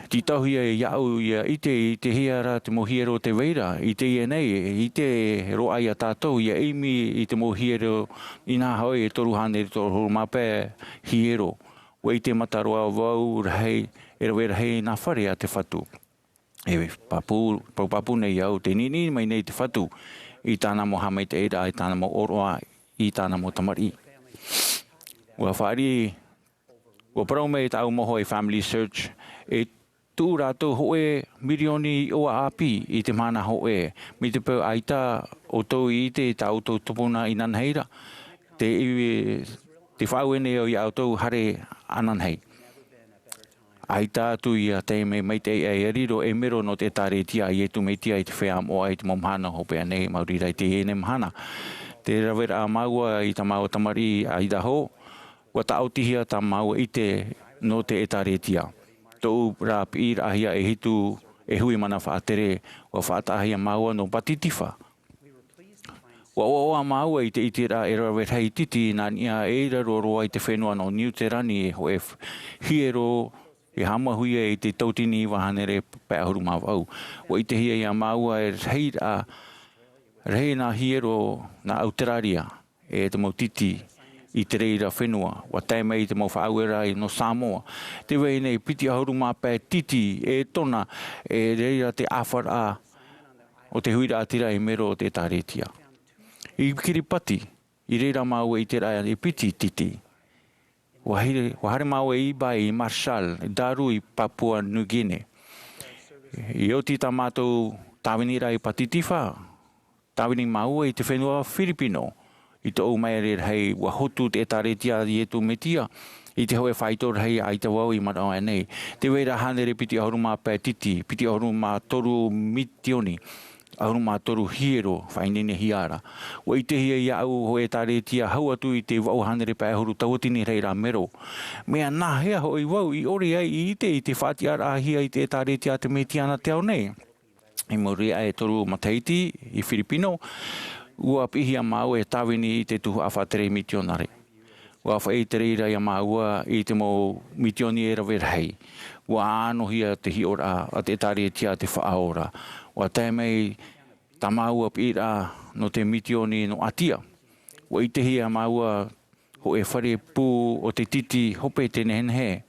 Ti tauhia iau I te hiara te mohiero te weira I te ienei I te roa ia tātou ia imi I te mohiero I nā hoi e toru hane toru maa Avatea hiero. Wa I te mataroa wau rahei e rawe rahei nā whare a te whatu. E papu nei au te nini mai nei te whatu I tāna mo hamei te eira I tāna mo oroa I tāna mo tamari. Ua whaari ua parau mei tau moho I Family Search e tū rātou hoe mirioni o api I te mana hoe mi te pau aita o tau I te tau tau topuna I nanheira te whauene o I au tau hare ananhei. Ai tātu ia te me mai te e riro e mero no te tare tia I tu me tia I te whea moa I te Mahana hope anei maurira I te ene Mahana. Te rawera a maua I ta mau tamari a Idaho, wa ta autihia ta mau I te no te e tare tia. Tau rā pira ahia e hitu e hui mana whaatere wa whaatahia maua no patitifa. Wa mau I te itira era hei titi na nia eira roa I te whenua no New Terani ho e hiero hama hui I te tautini wahanere pe ahuru mau. Wa I te hia ia maua hei rei na hiero na Āmuira'a te mau titi I te reira whenua. Wa taimei te mau whaauera I no Samoa. Te wei nei piti ahuru pe titi tona reira te āwhara o te huira atira I mero o te tāretia. I kiripati, I reira mau I te rai I piti titi. Wa hare mau Iba I Marshall, I Daru I Papua New Guinea. I oti ta mātou tāwinira I Patitiwha, tāwini mau I te whenua Filipino. I te o mai hei wa hotu te tāretia I tu metia. I te hoe whaitor hei ai te wau I marau nei. Te weira hanere piti ahuru pe titi, piti ahuru toru mitioni. Ahuru toru hiero whainene hiara. Wa I te hia ia au hoe tāretia hau atu I te wau hanere pe ahuru tawatini reira mero. Mea nā hea ho I wau I ore ai I te whatiara ahia I te tāretia te metiana te au nei. I mori ai toru mataiti I Filipino. Ua pihia mau tāwini I te tuhu awhatere mitionare. Ua whai te reira ia maua I te mo mitioni era verhei. Ua anohia te hiora a te tāretia te whaaora. Wa taimei ta maua pira no te mitioni no atia. Wa I te hia maua ho e whare pū o te titi hope te nehenhe.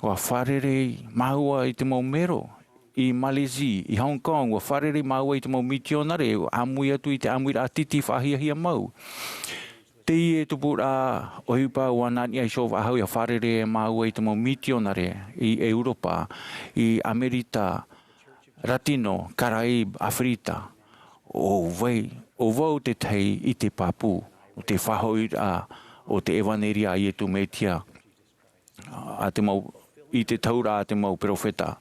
Wa wharere maua I te mau mero I Malaysia, I Hong Kong. Wa wharere maua I te mau mitionare. Amui atu I te Āmuira'a titi whahia mau. Te I tupura o hipa wanani ai so wahau ia wharere maua I te mau mitionare I Europa, I Amerita, Latino, Karaib, Afrita. O wau te tei I te papu, o te whahoira, o te ewaneria I tu metia. A te mau, I te taura a te mau profeta.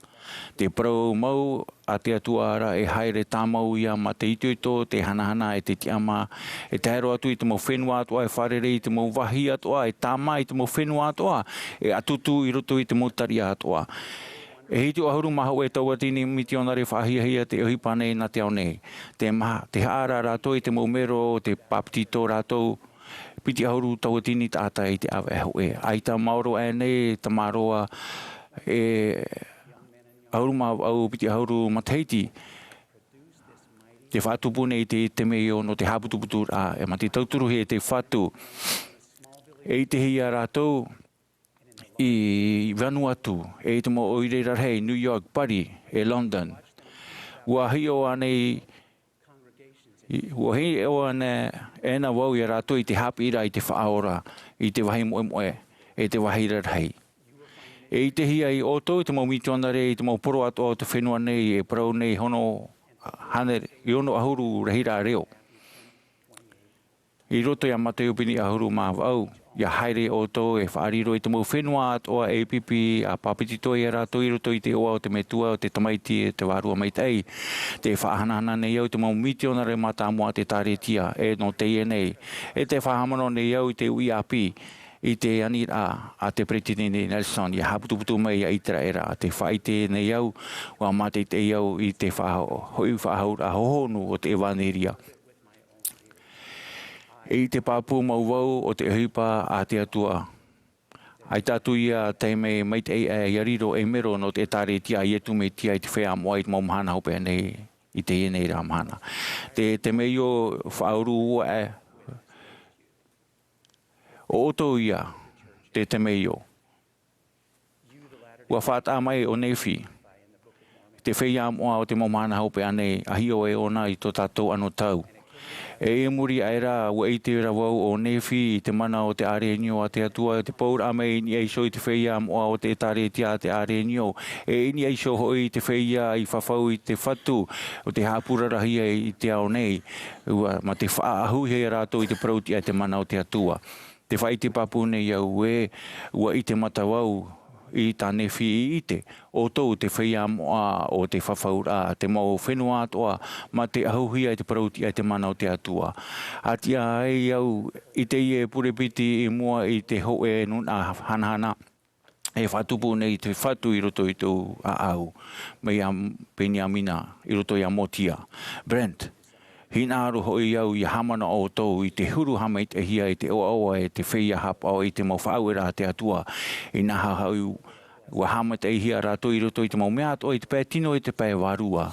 Te pro mau a te atuara e haere tāmau ia ma te itoito, te hanahana e te tiama, e te hero atu I te mau whenua atoa, e wharere I te mau wahi atoa, e tāma I te mau whenua atoa, e atutu I roto I te mau taria atoa. E hiti o ahuru maha e tauatini mitionare whahia te ohipane na te au nei. Te haara rātou I te mau mero, te paptito rātou, piti ahuru tauatini tāta I te awe ho e. Ai ta mauro e nei, ta maroa ahuru au piti ahuru mataiti. Te whatupune I te meo no te haputuputur e ma te tauturu he te whatu. E te hia rātou I Vanuatu, e te mo Āmuira'a rahi, New York, Paris, e London. Ua hi o anei, ua hi o ane ena wau ia rātou I te hapira I te whaora, I te wahi moe, e te Āmuira'a rahi. E te hia I oto, I te mau mitionare, I te mau poro ato o te whenua nei, e parau nei hono hanere, I ono ahuru rahira reo. I roto ia mate upini ahuru māwau, ia haere oto e whaariro I te mau whenua atoa e pipi a papitito I rātou I roto I te oa o te metua o te tamaiti e te wārua maitei. Te whahanahana nei au te mau mitionare mata mua te tāretia e no te nei. E te whahamano nei au I te uiapi. I te Āmuira'a a te Presidente Nelson ia haputuputu mai a Ēperēra a te whaite nei au wa mate te au I te hoi whahaura hohonu o te ewaneria. E te pāpū mau wau o te hipa a te atua. Ai tātu ia teime maitei e yariro e mero no te tāretia I etu me tia I te whea moa I te mau mahana hope nei I te ienei rā mahana. Te meio whauru ua e o oto ia te meio. Ua whātā mai o nefi. Te whea moa o te mau mahana hope anei ahi o e ona I tō tātou ano tau. E Āmuira'a ua I te rawau o nefi I te mana o te arenio a te atua te paura ame ini ai so I te whea moa o te tāretia a te arenio. E ini ai so hoi te whea I whawhau I te whatu o te hāpura rahi I te ao nei. Ua ma te whaahu hei rātou I te prauti a te mana o te atua. Te whai te papu nei au e ua I te matawau I tā nefi I te o tau te whea moa o te whawhaura te mau whenua atoa ma te ahuhia I te parauti I te mana o te atua. Atia ai au I te ie purepiti I mua I te hoe nuna hanahana e whatupu nei te whatu I roto I tau a au. Mai am peni amina I roto I a motia. Brent, Hina aru hoi au I hamana o tau I te huru hama I te hia I te oa e te whia hapa o I te mau Āmuira'a te atua I nā hahau ua hama te hia rātou I roto I te mau mea atua I te pē tino I te pē warua.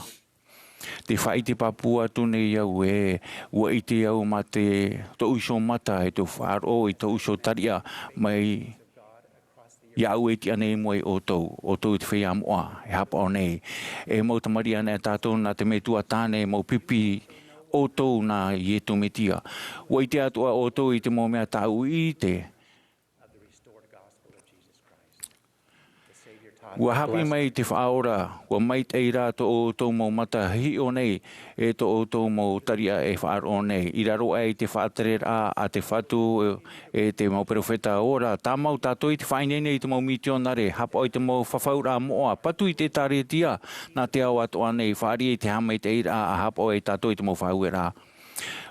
Te whai te papua tune iau ua I te au ma te to uso mata e te whaaro I to uso taria mai Iau e ti anei moe o tau te whia moa e hapa o nei. E mau tamari ane tātou nā te me tua tāne mau pipi o tau nā I e tu metia. Ua I te atua o tau I te mo mea tau I te. Ua hapi mai te whaora, ua mai te ira to o tau mau mata hi o nei e to o tau mau taria e whaaro o nei. I raro e te Ēperēra a te whatu e te mau perofeta ora. Tā mau tātou I te whainene I te mau mitionare, hapa o I te mau whawhaura moa. Patu I te taretia nā te au atoa nei, whaari e te hama I te ira a hapa o e tātou I te mau whauera.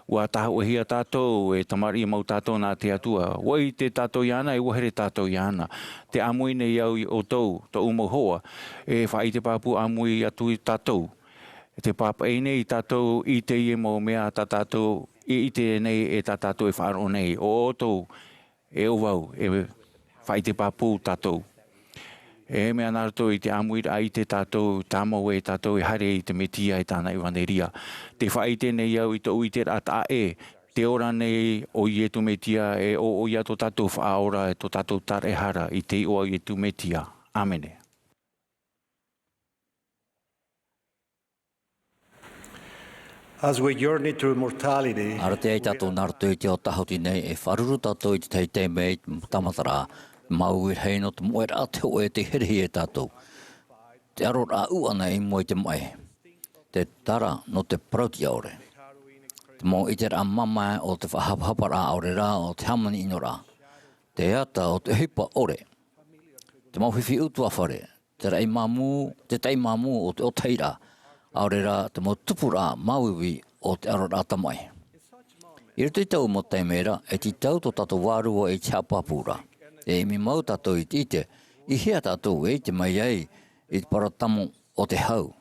Ua taha ua hia tātou e tamari mau tātou nā te atua. Ua I te tātou iana e uahere tātou iana. Te amuine iau o tau, to umau hoa, e whai te pāpu amui atu I tātou. Te pāpa e nei tātou I te I mau mea tā tātou I te nei e tā tātou e whaaro nei. O tau e uvau e whai te pāpu tātou. E mea nārto I te Āmuira'a I te tātou, tāmau e tātou e hare I te metia e tāna I waneria. Te whai tēnei au I to ui te rata e, te ora nei o I e tu metia e o ia to tātou whaora e to tātou tare hara I te o I e tu metia. Amene. As we journey through mortality, Aratea I tātou nārto I te o tahoti nei e wharuru tātou I te teitei mei tamatara. Mau hei no te moe rā te o e te herehi e tātou. Te aro rā uana I moe te mai. Te tara no te prauti aore. Te mo I te rā mama o te whahapahapa rā aore rā o te hamani ino rā. Te ata o te hipa ore. Te mau whiwhi utua whare. Te rei mamu, te tei mamu o te o teira. Aore rā te mo tupu rā mauiwi o te aro rā tamai. I rito I tau mo teimera e ti tau to tato wārua e te hapapura. E mi mau tātou I tite, I hea tātou e te mai ei I te paratamo o te hau.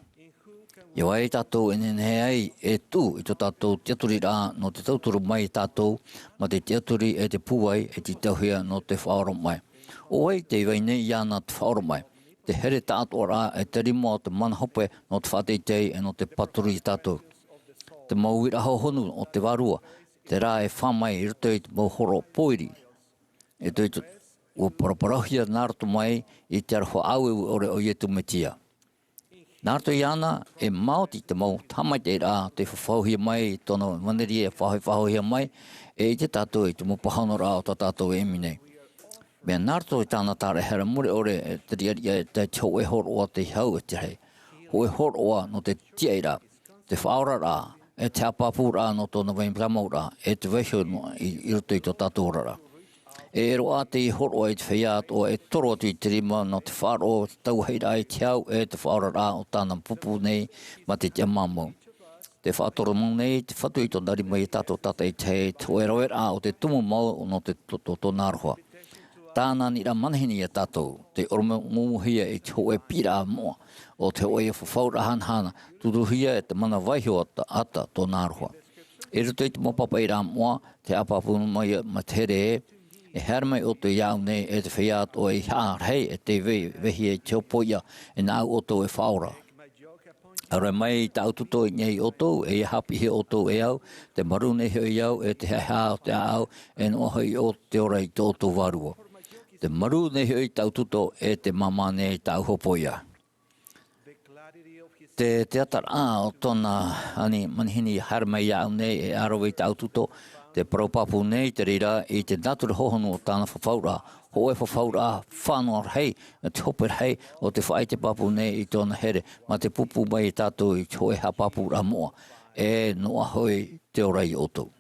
I wai tātou enene ei e tū I to tātou teaturi rā no te tauturu mai tātou, ma te teaturi e te puai e te tauhia no te whaoro mai. O wai te iwai nei iana te whaoro mai. Te here tātou rā e te rimo o te manahope no te whateitei e no te paturi I tātou. Te mau wira honu o te warua, te rā e whamai I rito I te mau horo poiri. E tui tu o paraparahia nārto mai I te arho aue ore o ietu metia. Nārto iana e maoti te mau tamai te rā te whawhauhia mai I tōna maneri e whawhauhia mai e I te tātou I te mopahano rā o tā tātou e minei. Mea nārto I tāna tāre hera mure ore e te riaria e te tau e horoa te hau e te hei. Ho e horoa no te tia rā, te whaora rā, e te apapu rā no tōna waimramau rā, e te wehio I roto I tō tātou rā. E roa te I horo e te whia o e toro atu I te rima no te wharo te tauheira I te au e te whaora rā o tāna pupu nei ma te tia mamau. Te whaatoro mau nei te whatu I tōna rima I tātou tata I te oera o te tumu mau no te tō nāroha. Tāna ni rā manahini I tātou, te oromumuhia I te hoe pira moa o te oe whawhaura hanhana, turuhia e te mana waihio ata tō nāroha. E ruto I te mopapa I rā moa, te apapu mai ma te here e hermai o te iau nei e te whiat o I hei e te vehi e te opoia e nāu oto e whaora. Aure mai I tau tuto I nei oto e hapi he oto e au, te marune he I au e te hea o te au e nohoi o te ora I te oto warua. Te marune he I tau tuto e te mamane I tau hopoia. Te atara o tōna manihini hermai iau nei e aro I tau tuto, te parapapu nei te rira I te nature hohonu o tāna whawhaura, ho e whawhaura whanua hei, te hoper hei o te whae te papu nei I tōna here, ma te pupu mai I tātou I te hoe hapapu ra moa, e noa hoi te ora I oto.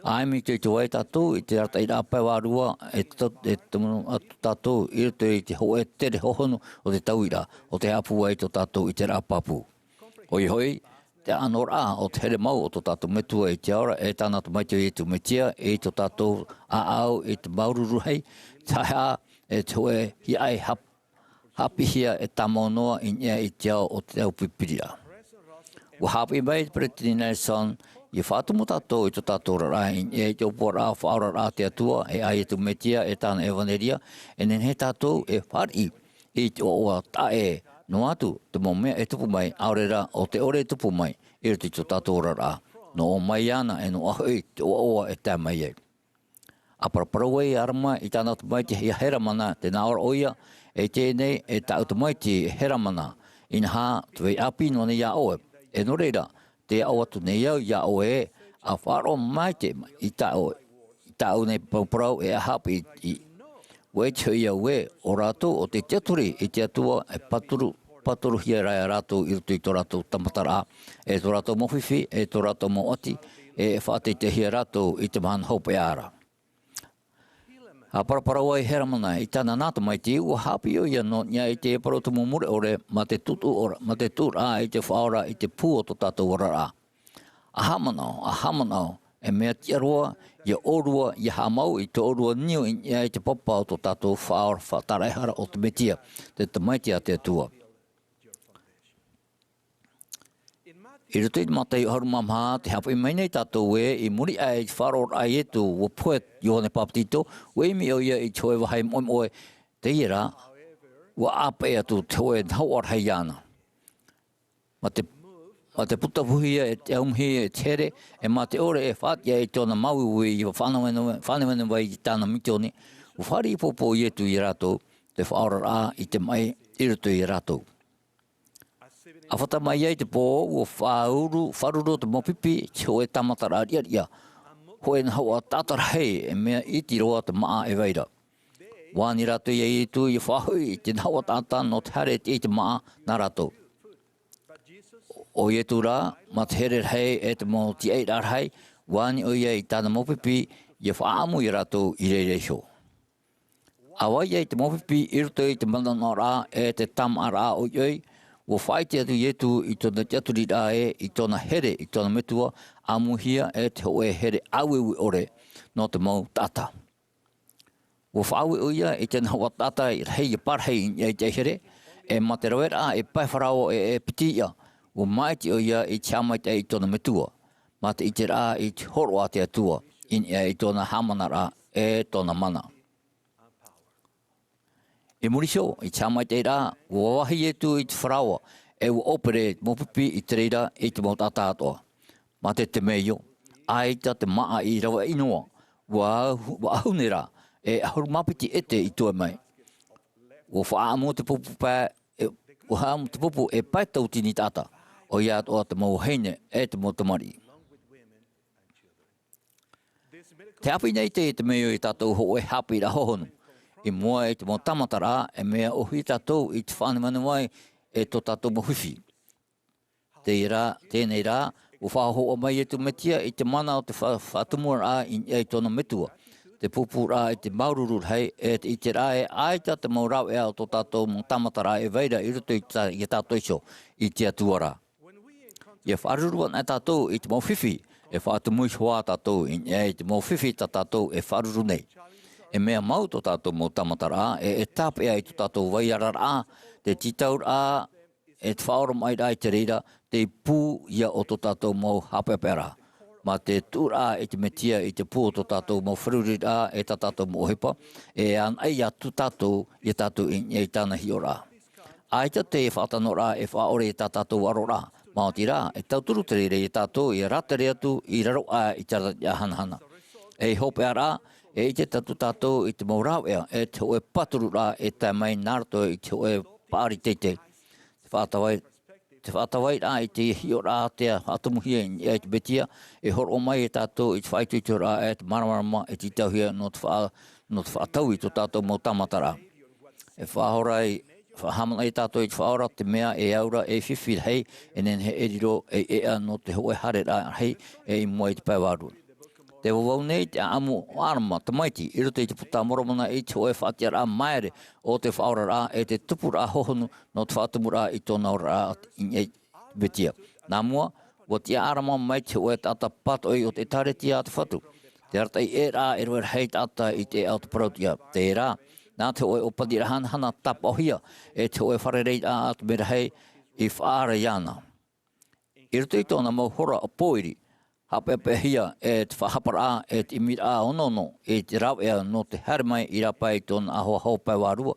Aimi te wai tātou I te rata I rā paiwarua e te munu atu tātou I rito I te hoe tere hohonu o te tauira, o te hapu ai tō tātou I te rā papu. Hoi hoi, te anora o te here mau o tō tātou metua I te aura e tāna tu maitio I tu metia e tō tātou au I te maururu hei, taha e te hoe hi ai hapihia e tamonoa I nia I te ao o te au pipiria. Ua hapi mai Pretty Nelson I whātumu tātou i tō tātou rarai, e te opo rā whaora rā te atua, e ai e tu metia, e tāna evaneria, e nen he tātou e whari i te oa tae no atu, te mō mea e tupu mai, aurera o te ore e tupu mai, i riti tō tātou rā, no o mai ana e no ahoi te oa e tā mai e. A paraparau e arama i tāna tu mai te hera mana, te nāora oia, e tēnei e tā utu mai te hera mana, ina hā tu vei api no ne ia oe, e no reira, te au atu nei au ia o e a wharo mai te i tau nei pauparau e a hapi i wei te ia we o rātou o te teaturi i te atua e paturu hia rai a rātou i rutu i tō rātou tamatara e tō rātou mowhiwhi e tō rātou mawati e whaate te hia rātou i te Mahana Āavatea. A paraparau ai hera mana i tāna nāta mai te iu hapi o ia no nia i te eparo tumu mure ore ma te tutu ora, ma te tūra i te whaora i te pū o tō tātou warara. A hamanao, e mea tia roa, ia orua, ia hamau i te orua niu i te papa o tō tātou whaora whātaraihara o te metia, te tamaitia te atua. I rutu i matai o haruma maha, te hapu i mai nei tātou e, i muri ai i wharor ai etu, o puet Iohane Papatito, wei mi o ia i toe wahai moe te ira, wa ape atu te hoe hauar hei ana. Ma te putapuhia e te aumhi e tere, e ma te ore e whaatia e tōna mauiwi i whanawene wai i tāna mitioni, u whari i popo i etu i rātou, te whaora rā i te mai i rutu i rātou. A whata mai ai te pō, ua wharuru te mopipi, te hoe tamatara ria. Hoe na haua tātara hei, e mea iti roa te maa e weira. Wāni rātou i tu i whahui, te haua tātā no te hare te i te maa nā rātou. O i tu rā, ma te here hei e te mō ti ei rā hei, wāni o i tāna mopipi, i whaamu i rātou i reireixo. Awai ai te mopipi, i ruto i te manana rā, e te tama rā o ioi, o whaite atu ietu i tōna teaturi rā e, i tōna here, i tōna metua, amuhia e te hoe here auewi ore, no te mau tata. O whaawe o ia, i tēnā hoa tata i rei i parhei i te here, e ma te rawera e paiwharao e pitia, o maiti o ia i te amaita i tōna metua, ma te i te rā i te horoa te atua, i tōna hamana rā e tōna mana. E murisho, i te amaita i rā, o wahi e tu i te wharawa, e o opere mopipi i te reira i te mautata atoa. Ma te meio, aita te maa i rawa inoa, wa ahune rā, e ahuru mapiti ete i tue mai. O whaamu te pupu pā, o haamu te pupu e paitau tini tata, o ia atoa te mau heine e te motamari. Te hapi nei te meio i tātou ho e hapi ra hohonu. I mua e te mō tamatara, e mea ohi tātou i te whanemane wai e tō tātou mawhiwhi. Tēnei rā, o whahoa mai e tu metia i te mana o te whatumua rā i tōna metua. Te pupu rā i te maururu hei, i te rā e aita te maurau e au tō tātou mō tamatara e veira i rutu i tātou iso i te atua rā. I wharuruan e tātou i te mawhiwhi, e whatumui hoa tātou i te mawhiwhi tātou e wharuru nei. E mea mau tō tātou mō tamatara, e tāpe ai tō tātou waiara rā, te titau rā, e te whaora mai rā i te reira, te pū ia o tō tātou mō Ēperēra. Ma te tū rā e te metia i te pū o tō tātou mō whiruri rā, e tā tātou mō hepa, e an ai atu tātou i tātou i tāna hio rā. Aita te whātano rā e whaore i tā tātou waro rā, maoti rā, e tauturu te reire i tātou, i ratere atu, i raro a i tara i hanahana. E hopea rā, e i te tatu tātou i te maurau ea, e te hoe paturu rā e tā mai nārto i te hoe pāri teite. Te whātawai rā i te hio rā te whātumuhia i te betia, e horo mai e tātou i te whaituitu rā e te maramarama e te tauhia no te whātau i tō tātou mō tamatara. E whahorai, whahamana i tātou i te whaora te mea e aura e whiwhir hei, e nen he eriro e ea no te hoe hare rā hei e i mua i te paiwaru. Te wawau nei te Āmuira'a tamaiti, i roto i te puta moromana i te hoe whaatia rā maere o te whaora rā e te tupu rā hohonu no te whaatumu rā i tōna rā i betia. Nā mua, o te ārama mai te hoe tata patoi o te tareti a te whatu. Te arata i e rā e roer hei tata i te au te parautia. Te rā, nā te hoe o padira hana tapa ohia e te hoe wharerei a atu mera hei i whaara iana. I roto i tōna mau hora a poiri, hapepehia e te whahapara e te imira onono e te rau ea no te hermai I rapai tōna aho haupai warua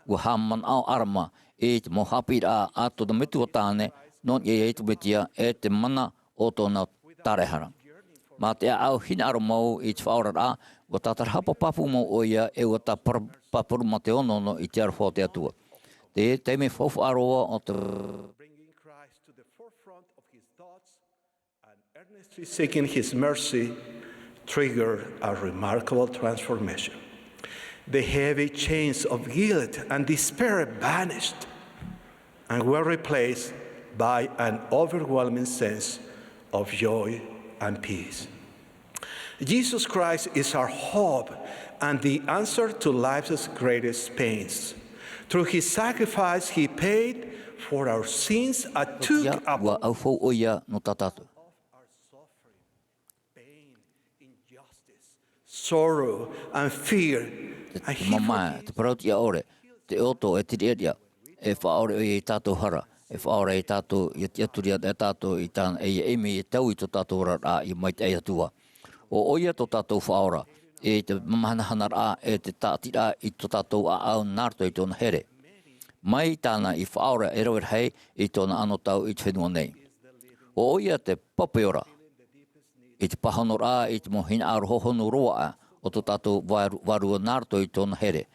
ua haman au arama e te mohapira ato da metua tāne non e tu betia e te mana o tōna tarehara. Mā te au hina aro mau I te whaorara ua tātar hapa papu mau o ia e ua tā papuru ma te onono I te arwho te atua. Te me whauwha aroa o te bringing Christ to the forefront of his thoughts and earnestly seeking his mercy triggered a remarkable transformation. The heavy chains of guilt and despair vanished and were replaced by an overwhelming sense of joy and peace. Jesus Christ is our hope and the answer to life's greatest pains. Through his sacrifice, he paid for our sins and took up ua au fau o ia no tātātou. our suffering, pain, injustice, sorrow, and fear. And he Mama, te parauti a ore, te oto e tiri eria, e whaore I tātou hara, e whaore I tātou, I te aturia e tātou I tāna, e emi e tau I tō tātou rara I mai te atua. O oia tō tātou whaora, e te mamahana rā, e te tātira I tō tātou a au nārto I tōna here. Mai tāna I whaora e rauer hei I tōna ano tau I te whenua nei. O oia te papeora, I te pahano rā, I te mohina aro hohonu roa o tō tātou warua nārto I tōna here,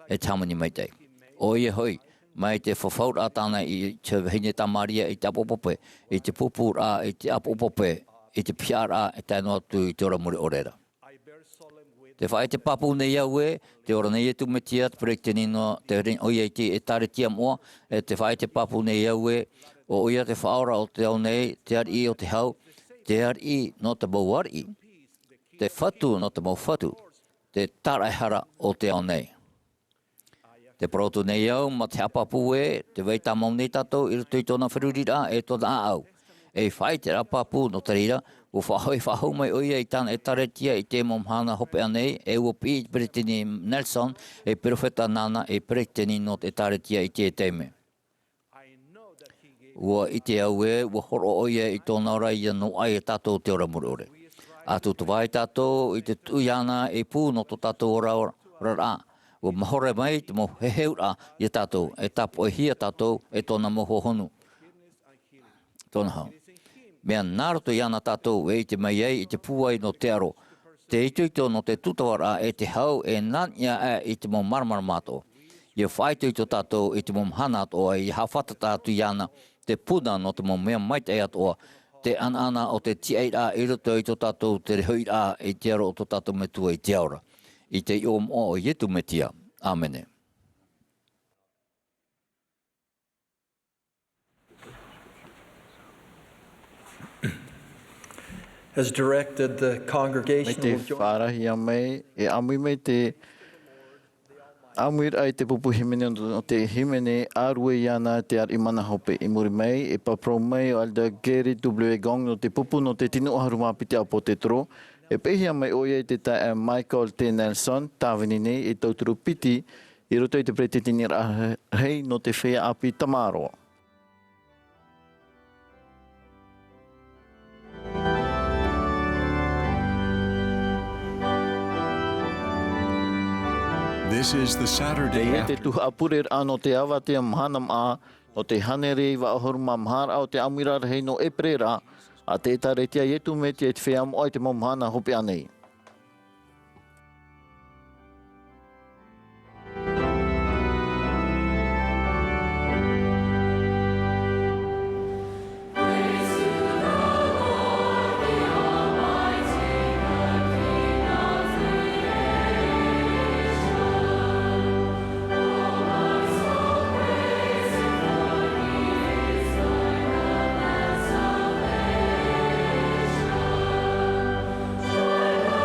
e tamani mai tei. O ia hoi, mai te whawhaura tāna I te hine tamaria I te apopope, I te pupu rā, I te apopope, I te pia rā, I te anō atu I te ora muri orera. Te whae te papu nei au e, te ora nei e tu metia, te prek te nino, te rin oia I te e tare tia moa, e te whae te papu nei au e, o oia te whaora o te au nei, te ar I o te hau, te ar I no te bauar I, te whatu no te mau whatu, te taraihara o te au nei. Te proto nei au, ma te apapu e, te weita mau nei tātou, I roto I tōna whirurira e tōna au. E whai te apapu no te rira, o whahau mai oia I tāna e taretia I te Mahana hope anei, e ua pi I Peretini Nelson, e Profeta Nana, e Peretini no te taretia I te teime. Ua I te au e, ua horo oia I tōna ora I no ai e tātou te ora muri ore. Atu tu vai tātou I te tuiana e pū no tō tātou ora rara. Ua mahore mai te mo heheura I tātou, e tapo e hia tātou e tōna moho honu. Tōna hau. Mea nāroto I ana tātou e te mai ei I te puai no te aro. Te ituito no te tutawara e te hau e nania e I te mo marmar mātou. Ia whaituito tātou I te mo mhana atoa I hawhata tātou I ana te puna no te mo mea maite e atoa. Te ana o te tiaira I roto I tō tātou te rehuira I te aro o tō tātou metua I te aura. I te iom o Ietu metia. Amene. Has directed the Mai congregation te will join whārahi a mai, e amui mai te Āmuira'a te pupu himene o te himene ārue I ana te ar I mana hope I muri mai, e paprau mai o alda Gary W. Gong no te pupu no te tinu oharu mapiti a po te toro, e pehia mai oia I te tae Michael T. Nelson, tāwini nei e tauturu piti, I roto I te Ēperēra rahi no te whea api tamaroa. This is the Saturday E te after. tuha Āmuira'a no te Avatea Mahana Maa no te Āmuira'a rahi o te Āmuira'a rahi no Ēperēra, a te taretia Ietu me te whea mo ai te Mahana hope anei. Join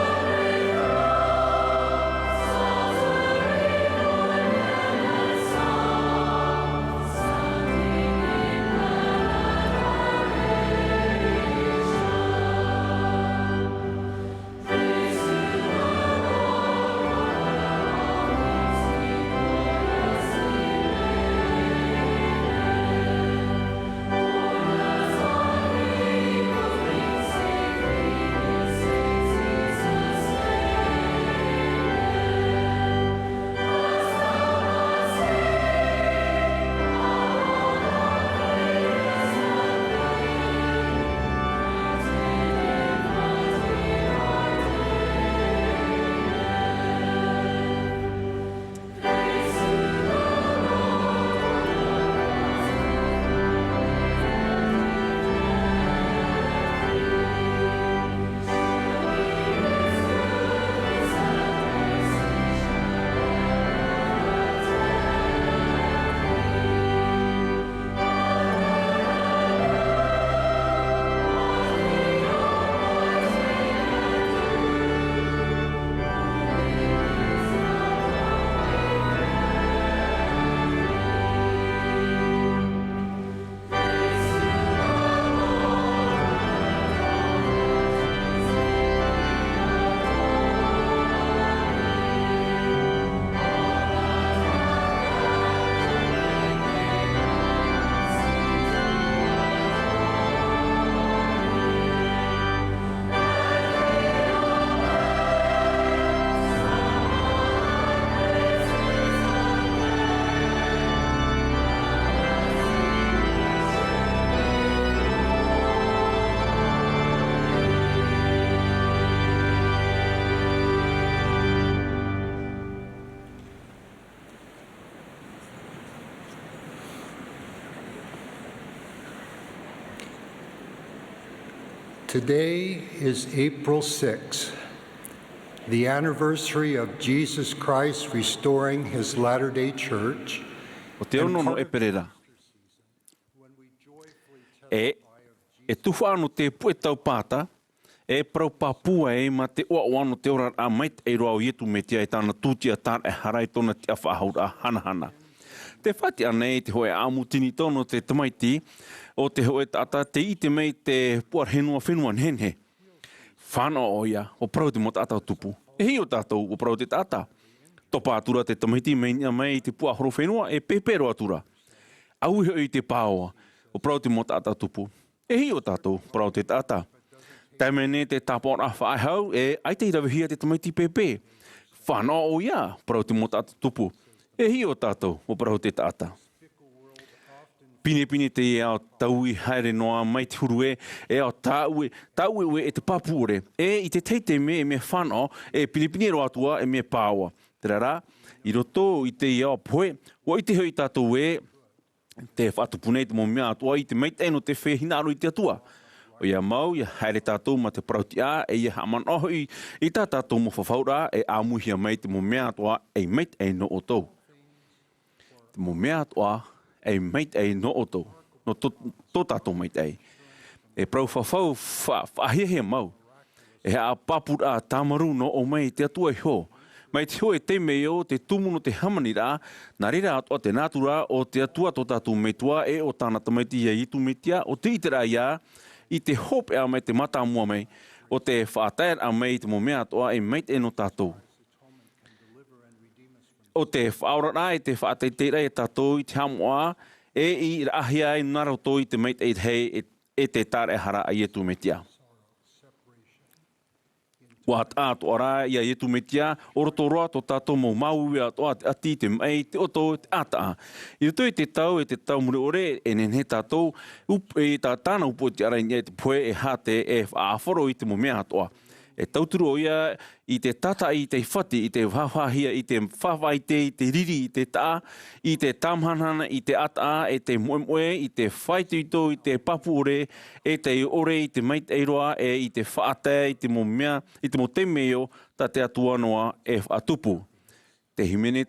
Today is April 6th, the anniversary of Jesus Christ restoring his Latter-day Church. O te ono no Ēperēra. E tuwha anu te pue tau pāta, e prau pāpua e ma te oa oano te ora a mait e roa o ietu me tia e tāna tūtia tāna e harai tona te awhahaura hanahana. Te whati anei te hoe āmutini tono te tamaiti, o te hoe tata te ite mei te puar henua whenua nhenhe. Whana o ia, o prau te mo tata tupu. E hi o tātou o prau te tata. Topa atura te tamaiti mei te puar horo whenua e pepero atura. Au i te pāoa, o prau te mo tata tupu. E hi o tātou, prau te tata. Taimene te tāpona whaihau e ai te hirawihia te tamaiti pepe. Whana o ia, prau te mo tata tupu. E hi o tātou, o prau te tata. Pine te e ao taui haere noa mai te huru e ao taue e te papu ore. E i te teite me e me whana e pine roa atua e me pāua. Te rara, i roto i te i ao poe, o i te hoi tātou e te whatupunei te mo mea atua i te meite no te whehinaru i te atua. O ia mau, ia haere tātou ma te prauti a, e ia haman oho i tā tātou mo whawhaura e āmuhia mei te mo mea atua e meite e no o tau. Te mo mea atua e meite e no o tau. No tō tātou meite e. E prau whawhau whahihia mau. E a papura tāmaru no o mei te atua i ho. Mai te hoe te meo te tumuno te hamanira, nā rira atua te nātura o te atua tō tātou meitua e o tāna tamaiti ia itu metia, o te itera ia, i te hope a mei te mata mua mei, o te whaatair a mei te mo mea atua e meit e no tātou. O te whaorara e te whaateitera e tātou i te hamoa, e i rahia e nara tō i te meit e hei e te tāre hara a ietu metia. Wa tātu ora ia ietu metia, oroto roa tō tātou mau maui atoa ati te mei, te oto, te ataa. I roto e te tau mure ore, e nenhe tātou, e tā tāna upo te ara e te poe e hate e whaaforo i te mo mea atoa. E tauturu o ia i te tata i te whati, i te whawhahia, i te whawhaite, i te riri, i te taa, i te tamhanana, i te ataa, e te moemoe, i te whaituito, i te papu ore, e te ore, i te meit eiroa, e i te whaatea, i te mo mea, i te mo te meo, ta te atua noa e atupu. Te himene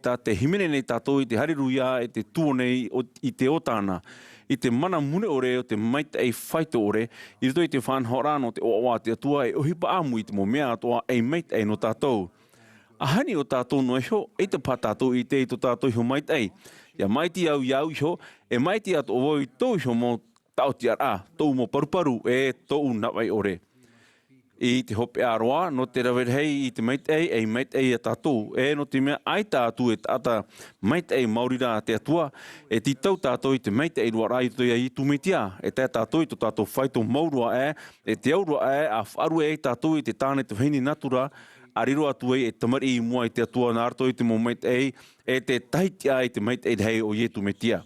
nei tātou, i te hariruia, e te tuonei, i te otana. I te mana mune ore o te maita e whaito ore, i rito i te whanhorano te oawa te atua e ohipa amu i te mo mea atua e maita e no tātou. Ahani o tātou no e ho, e te pātātou i te i to tātou i ho maita e. Ia maiti au iau i ho, e maiti atu o i tau i ho mo tauti ara, tau mo paruparu e tau nawai ore. I te hope aroa, no te rawerhei i te maitei e maitei a tātou. E no te mea ai tātou e tāta maitei maurira te atua, e ti tau tātou i te maitei rua rai to ia i tumitia. E tā tātou i to tātou whaito maurua e te aurua a wharu e tātou i te tāne te wheni natura, a riro atu e tamari i mua i te atua nā arto i te mo maitei, e te taitia i te maitei hei o i tumitia.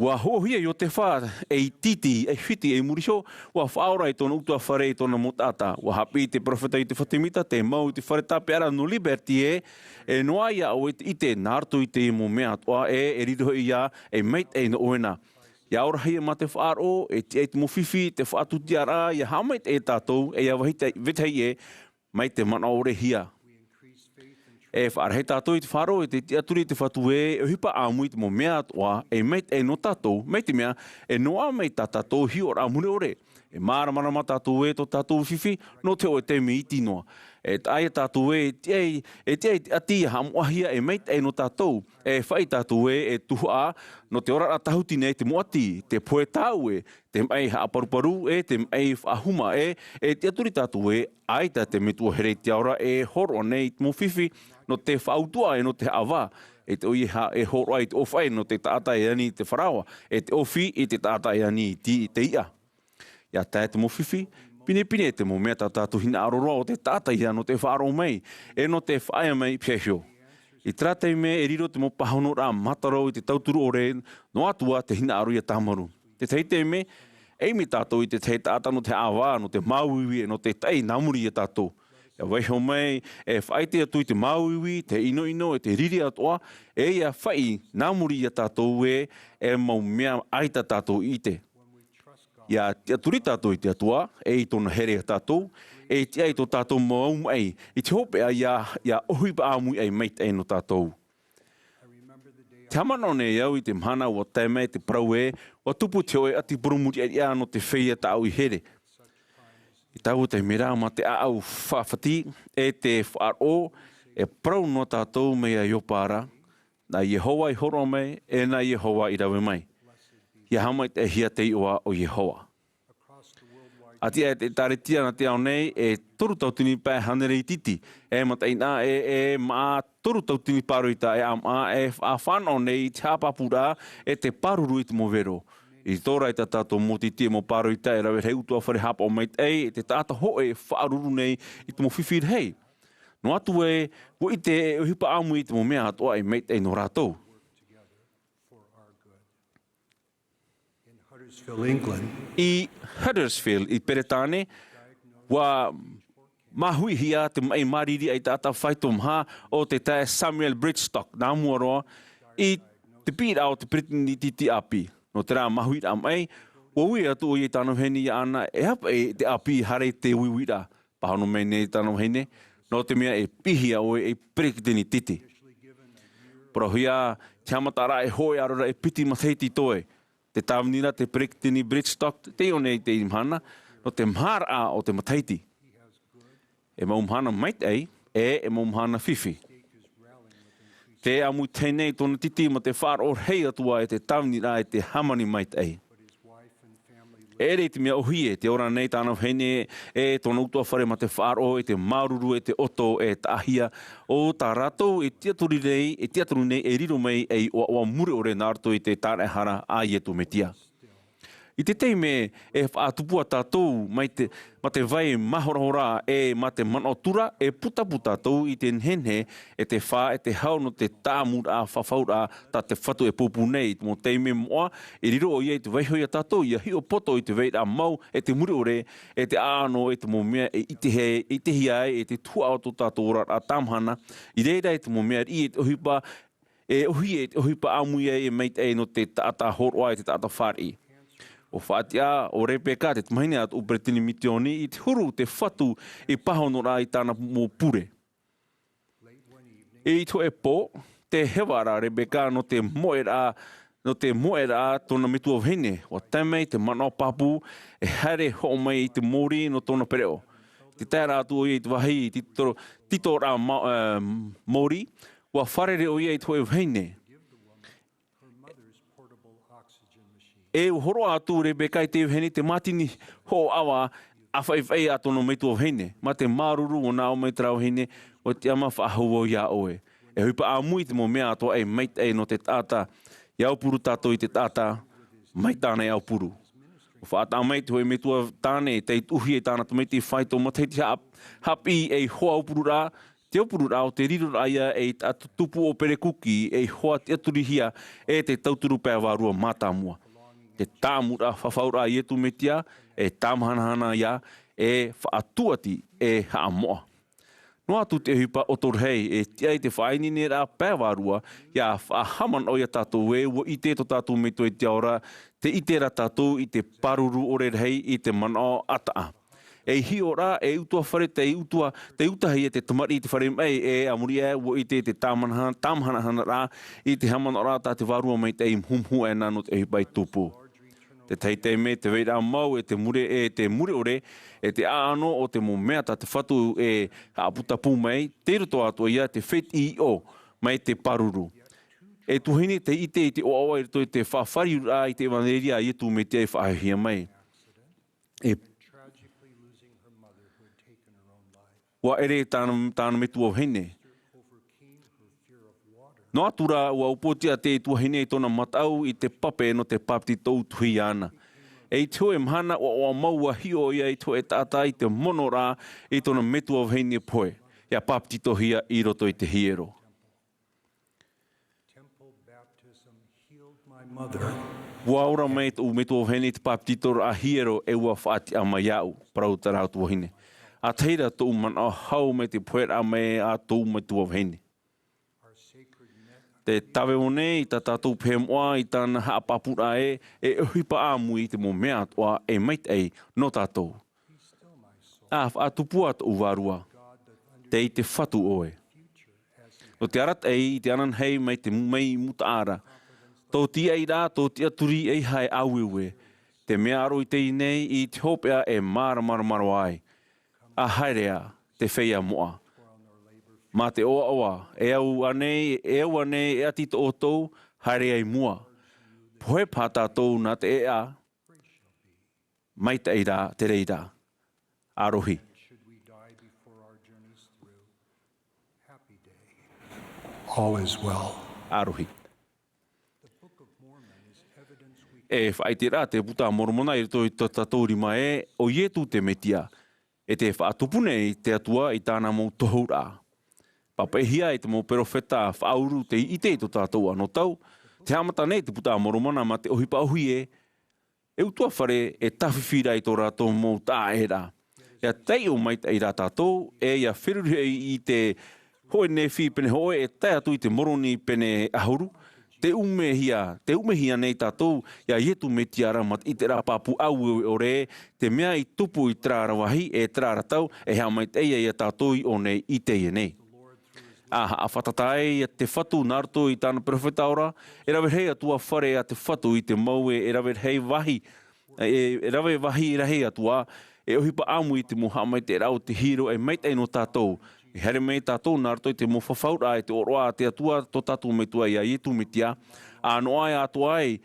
Wa hohia i o te wha e titi, e whiti, e muriho, wa whaora i tōna utua whare i tōna motata. Wa hapi te profeta i te whatimita, te mau i te whare tape ara no liberty e noa ia o i te nārto i te mo mea toa e riroho i ia e meit e no oena. Ia orahi ma te whaaro, e te mo whiwhi, te whaatuti ara, ia hamait e tātou, e ia wahitei e, mai te mana ore hia. E whaarhei tātou i te wharo, e te aturi i te whatu e hipa āmui te mo mea atoa, e meit e no tātou, mei te mea, e noa mei tā tātou hi ora amune ore. E māramana ma tātou e to tātou whiwhi, no te o e te mi iti noa. E taia tātou e te ati hamuahia e meit e no tātou, e whai tātou e tuhua, no te ora atahutine te moati, te poe tāu te mai haaparuparu te mai whahuma te aturi tātou aita te metua herei te aura horo nei mo whiwhi, no te whautua no te awa, te oi e horo ai te ofai no te tātai ani te wharawa, te ofi i te tātai ani te ia. Ia tae te mo whiwhi, pine te mo mea tātou hina aroroa o te tātai no te wharo mei, no te whaia mei piahio. I tratei me riro te mo pahono rā mataro i te tauturu ore no atua te hina aroia tāmaru. Te teite me, mi tātou i te tei tāta no te awa, no te mauiwi, no te tei namuri i tātou. Ia weiho mei, whaite atu i te mauiwi, te ino te riri atoa, ia whai namuri i tātou mau mea aita tātou i te. ia te aturi tātou I te atua, e I tona here tātou, e te ai tō tātou maum ai, I te hope ia ohipa āmui ai meit ai no tātou. Te hamana ne iau I te mhana o taimai te parau o tupu te oe ati purumuti ia no te whaia tāu I here. I tau te mera ma te aau whawhati, e te whaaro, e parau no tātou mea iopara, na Yehowa I horo mai, e na Yehowa I rawe mai. Ia hamai te hia te iwa o Yehowa. Ati e te taretia na te au nei, e toru tautini pē hanerei titi. E mataina, maa toru tautini paroita, e whano nei, te hapapura, e te paruru I te movero. I tōra I tātou motiti e mo paroita, e rawe hei utua whare hapa o meit ei, e te tāta hoe whaaruru nei, I te mo whiwhir hei. No atu e, wo I te hipa amu I te mo mea atoa e meit ei no rātou. I Huddersfield, I Peretane, wa mahui hia te mai mariri ai tāta whaitom ha o te tae Samuel Bridgestock, nā muaroa, I te pira o te Brittany titi api. No te rā mahui rā mai, wa ui atu o I tānu heni I ana, e hapa e te api hare te uiwira, pahano mai nei tānu hene, no te mea e pihia o e Brittany titi. Pero hia, te amatara e hoi arora e piti matheiti toe. Te tāwnira, te Brittany Bridgestock, te o nei te imhana, no te mhara o te mataiti. E maumhana mait ei, e maumhana whiwhi. Te amu tēnei tōna titi ma te whāro hei atua e te tāwnira e te hamani mait ei. E rei te mea ohie, te ora nei tāna hene e tōna utua whare ma te whāro e te maruru e te oto e tāhia o tā rātou e tiaturu nei e riro mei e o mure ore nārto I te tānehara a ietu me tia. I te teime e whaatupua tātou ma te vai mahorahora e ma te manotura e putapu tātou I te nhenhe e te whā e te hau no te tāmura whawhaura tā te whatu e pupu nei mo teime moa e riro o ia I te waihoia tātou ia hio poto I te veira mau e te muri ore e te āno e te momea e itehia e te tua o tō tātou ora a tāmhana I reira e te momea I e te ohipa e ohipa amuia e meit e no te tāta horoa e te tāta whari. O whaatia o Rebeka te tamahine atu o Brittany Mitioni I te huru te whatu I pahonora I tāna mō pure. E I to e pō, te hewara Rebeka no te moera tōna mitu o hene. O tamei te mana o papu e hare ho mai I te mori no tōna pereo. Te tēra atu o I te wahi tito rā mori, wa wharere o I to e hene. E horo atu Rebeka I te hene te matini ho awa a whaiwhai ato no meitu o hene. Ma te maruru o nā o meitra o hene o te ama whahau o ia oe. E huipa a mui te mo mea ato e meit e no te tāta. Iaupuru tātou I te tāta, mai tāna iaupuru. O whaata meit hoi metua tāne te uhi e tāna tumeiti whaito ma teiti hapi e hoa upuru rā. Te upuru rā o te riro rāia e atu tupu o perekuki e hoa te aturihia e te tauturu pēa wārua mātāmua. Te tāmura whawhaura I etu metia, e tāmahanahana ia, e whaatuati e haamoa. No atu te hipa o torhei, e tiai te whainine rā pēwarua, ia whahaman o ia tātou e, wo I te to tātou me toi te ora, te ite rā tātou I te paruru o rei I te mana ataa. E hio rā, e utua whare, te utahi e te tamari I te whare mai, e Āmuira'a wo I te tāmahanahana rā, I te hamana rā tā te warua mai te humhu e nāno te hipa I tupu. Te teitei me te veira mau e te muri ore e te aano o te mo mea ta te whatu e aputapu mai te roto atua ia te wheti I o mai te paruru. E tuhine te ite I te oawa I roto I te whawhari ura I te maneria I etu me te whahihia mai. E wa ere tāna me tua hene. No atura ua upotia te tuahine I tōna matau I te pape no te papti tau tuhi ana. E tō e mhana o maua hio ia I tō e tātai te mono rā I tōna metu of hene poe. Ia papti tohia I roto I te hiero. Ua ora mai tō metu of hene te papti tōra a hiero e ua whaati a mai au parau tarau tuahine. A teira tō mana hau me te poe a mai a tō metu of hene. te tawe o nei, ta tātou pēmoa i tāna haapapura e hipa āmui te mo mea toa e mait ei no tātou. Atupu atu uwarua, te i te whatu oe. O te arat ei, te anan hei mai te mei muta ara. Tō tia i rā, tō tia turi ei hae auewe. Te mea aro i te nei i te hopea e mara ai. A hairea, te wheia moa. Ma te oa, e au anei, e ati to otou, haere ai mua. Poe pātā tōu nā te ea, mai te eira, te reira. Arohi. All is well. Arohi. E whai te rā, te puta mormona i rito i tātou rima o ietu te metia. E te whaatupune i te atua i tāna mō tohu rā. Papehia e te mō perofeta whauru te i te to tātou anō tau. Te hamata nei te puta moromana ma te ohipa ohi e utua whare e tawhiwhira i tō rātou mō tā e rā. Ia tei o mai te i rā tātou e ia whiruri i te hoe ne whi pene hoe e tai atu i te moroni pene ahuru. Te umehia nei tātou, ia ietu me tiara mat i te rāpapu au o re, te mea i tupu i trāra wahi e trāra tau, e hea mai te ia tātou i o nei i te nei. A whatatae te whatu nārto i tāna profeta ora, e rawe hei atua whare a te whatu i te maue, e rawe hei wahi, e rawe wahi i rahei atua, e ohipa amu i te moha mai te rau te hiro e meit no tātou. E here mei tātou nārto i te mo whawhaura e te oroa te atua to tātou me tua ia ietu me tia. Ano ai atua ai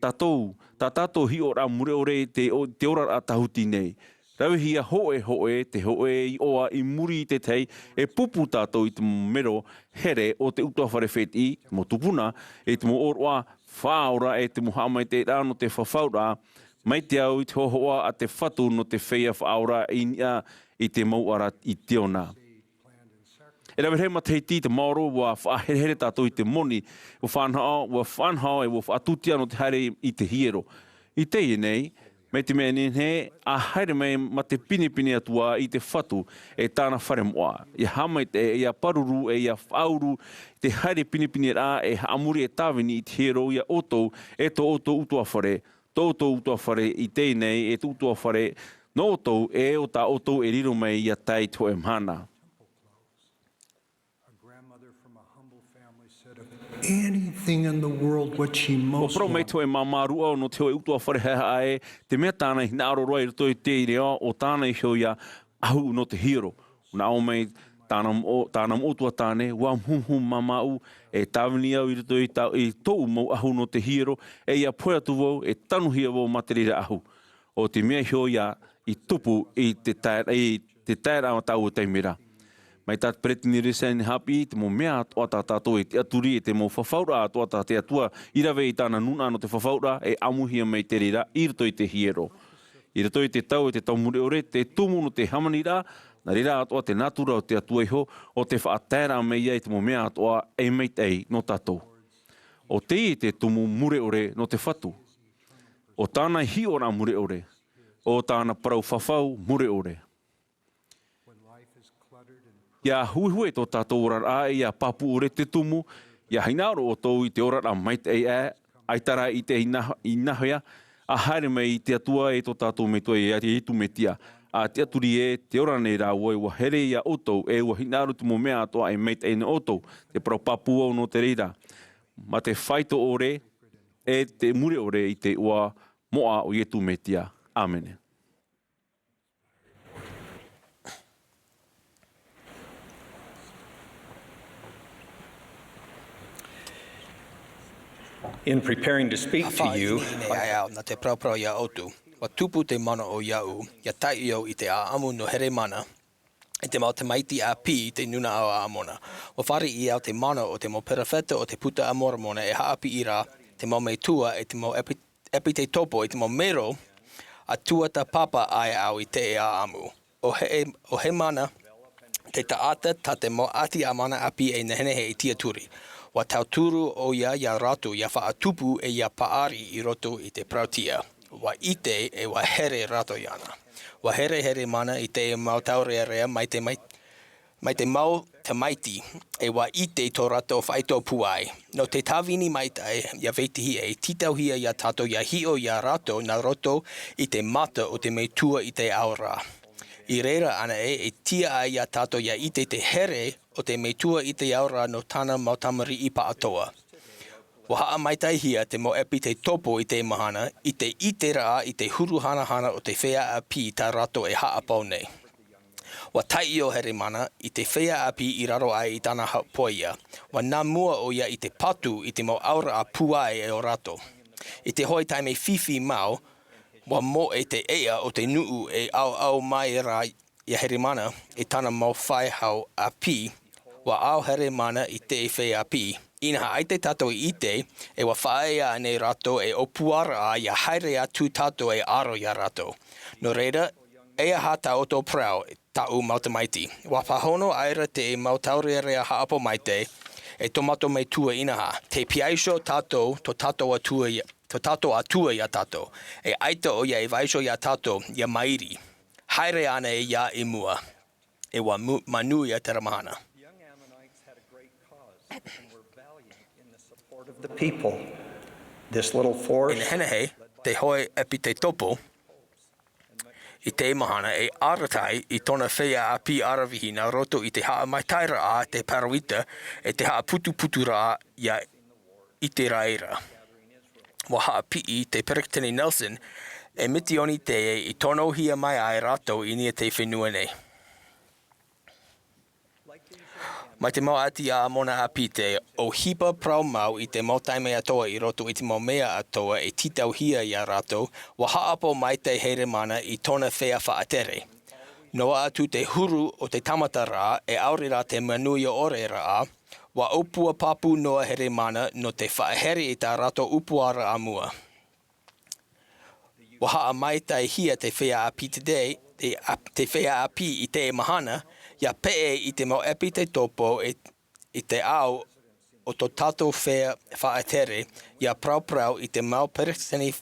tātou, tā tātou hi ora mure ore te ora a tahuti nei. Rawe hia hoe, te hoe i oa i muri i te tei, e pupu tātou i te mero here o te utua whare wheti, mo tupuna, e te mo oroa whaora e te moha mai te rāno te whawhaura, mai te au i te hohoa a te whatu no te whea whaora i te mauara i te ona. E rawe hei matei te maoro wa whahere tātou i te moni, wa whanhao e wa whaatutia no te haere i te hiero. I te nei, me te mea he, a haere mei ma te pinipini atua i te whatu e tāna whare moa. I hamai te e a paruru e a whauru, te haere pinipini rā e amuri e tāwini i te hiero i a otou e to otou utua whare. Tō utua whare i te nei e tō utua whare no otou e o tā otou e riro mei i a tai to e mhana. Anything in the world what she most wants. O mei toi mamarua no te hoi utua wharehea ae, te mea tāna i nāro roi rito i te irea o tāna i hioia ahu no te hiro. Nā o mei tāna motua tāne, wa mhumhum mamau, e tāwini au i rito i tōu mau ahu no te hiro, e ia poe atu wau, e tanuhia wau materira ahu. O te mea hioia i tupu i te taira o tau o teimira. Mai tāt pretini resa ni hapi, te mo mea atoa tā tātou e te aturi, e te mo whawhaura atoa tā te atua, i rawe i tāna nuna no te whawhaura, e amuhia mei te rira, i rito i te hiero. I rito i te tau mure ore, te tumu no te hamani rā, na rira atoa te natura o te atua iho, o te whaatēra mei ai te mo mea atoa e mei tei no tātou. O te i te tumu mure ore no te whatu. O tāna hi ora mure ore, o tāna parau whawhau mure ore. Ia huihue tō tātou ora a ia papu ore te tumu, ia hainaoro o tōu i te ora a mai te aitara i te inahea, a haere mei i te atua e tō tātou me toi e ati hitu me tia. A te aturi e te ora nei rā ua ua here ia otou e ua hinaoro te mo mea atoa e mei te ene otou, te parau papu au no te reira. Ma te whaito ore e te mure ore i te ua moa o ietu me tia. Amen. In preparing to speak to you, na te praupra ia otu, wa tupu te mana o iau, ia tai iau i te aamu no here mana, e te mau te maiti a pi te nuna au aamona. Wa whare i au te mana o te mau perafeta o te puta amoramona e haapi ira, te mau mei tua e te mau epi te topo e te mau mero, a tua ta papa ai au i te aamu. O he mana, te taata ta te mau ati a mana api e nehenehe i tia turi. Wa tauturu o ia ratu ia whaatupu e ia paari i roto i te prautia. Wa ite e wa here rato iana. Wa here mana i te mau taurea rea mai te mai te mau te maiti e wa ite tō rato whaito puai. No te tāwini maitai ia veitihi e titauhia ia tato ia hio ia rato na roto i te mata o te meitua i te aura. I reira ana e tia ai ia tato ia ite te here o te meitua i te aura no tana mautamari i pa atoa. Wa haa maitai hia te mo epi te topo i te mahana i te iteraa i te huru hana o te whea a pi tā rato e haa pau nei. Wa tai o here mana i te whea api i raro ai i tana poia. Wa nā mua o ia i te patu i te mau aura a puai e o rato. I te hoi taime fifi mau, wa mo e te ea o te nuu e au mai ra i here mana i tana mau whai hau a pi, wa au here mana i te whea api. Ina ai te tato i te, e wa whaea ane rato e opuara a ia haere atu tato e aro ia rato. No reira, ea hata o tō prau, tau mautamaiti. Wa pahono aira te mautaurearea haapo maite, e tomato me tua inaha. Te piaisho tato, to tato atua ia tato. E aita o ia e vaisho ia tato, ia mairi. Haere ana e ia i mua. E wa manu ia te ramahana. The young Ammonites had a great cause and were valiant in the support of the people. This little force... In henehe, te hoi epi te topo, i te mahana e aratai i tona whea a pi arawihi na roto i te haa mai taira a te parawita e te haa putu rā ia i te raera. Wa haa pi i te Perektini Nelson e mitioni te e i tono hia mai ai rato i nia te whenua nei. Mai te mau ati a mona a pite, o hipa prau mau i te mau taime atoa i roto i te mau mea atoa e titau hia i a rato, wa haapo mai te heire mana i tona whea whaatere. Noa atu te huru o te tamata rā e aurira te manui o ore rā, wa opua papu noa here mana no te whaaheri i tā rato upuara a mua. Wa haa mai tai hia te whea a pi today, te whea a pi i te mahana, ia pee i te mau epi te topo i te au o to tato whea whaatere, ia prau i te mau peretani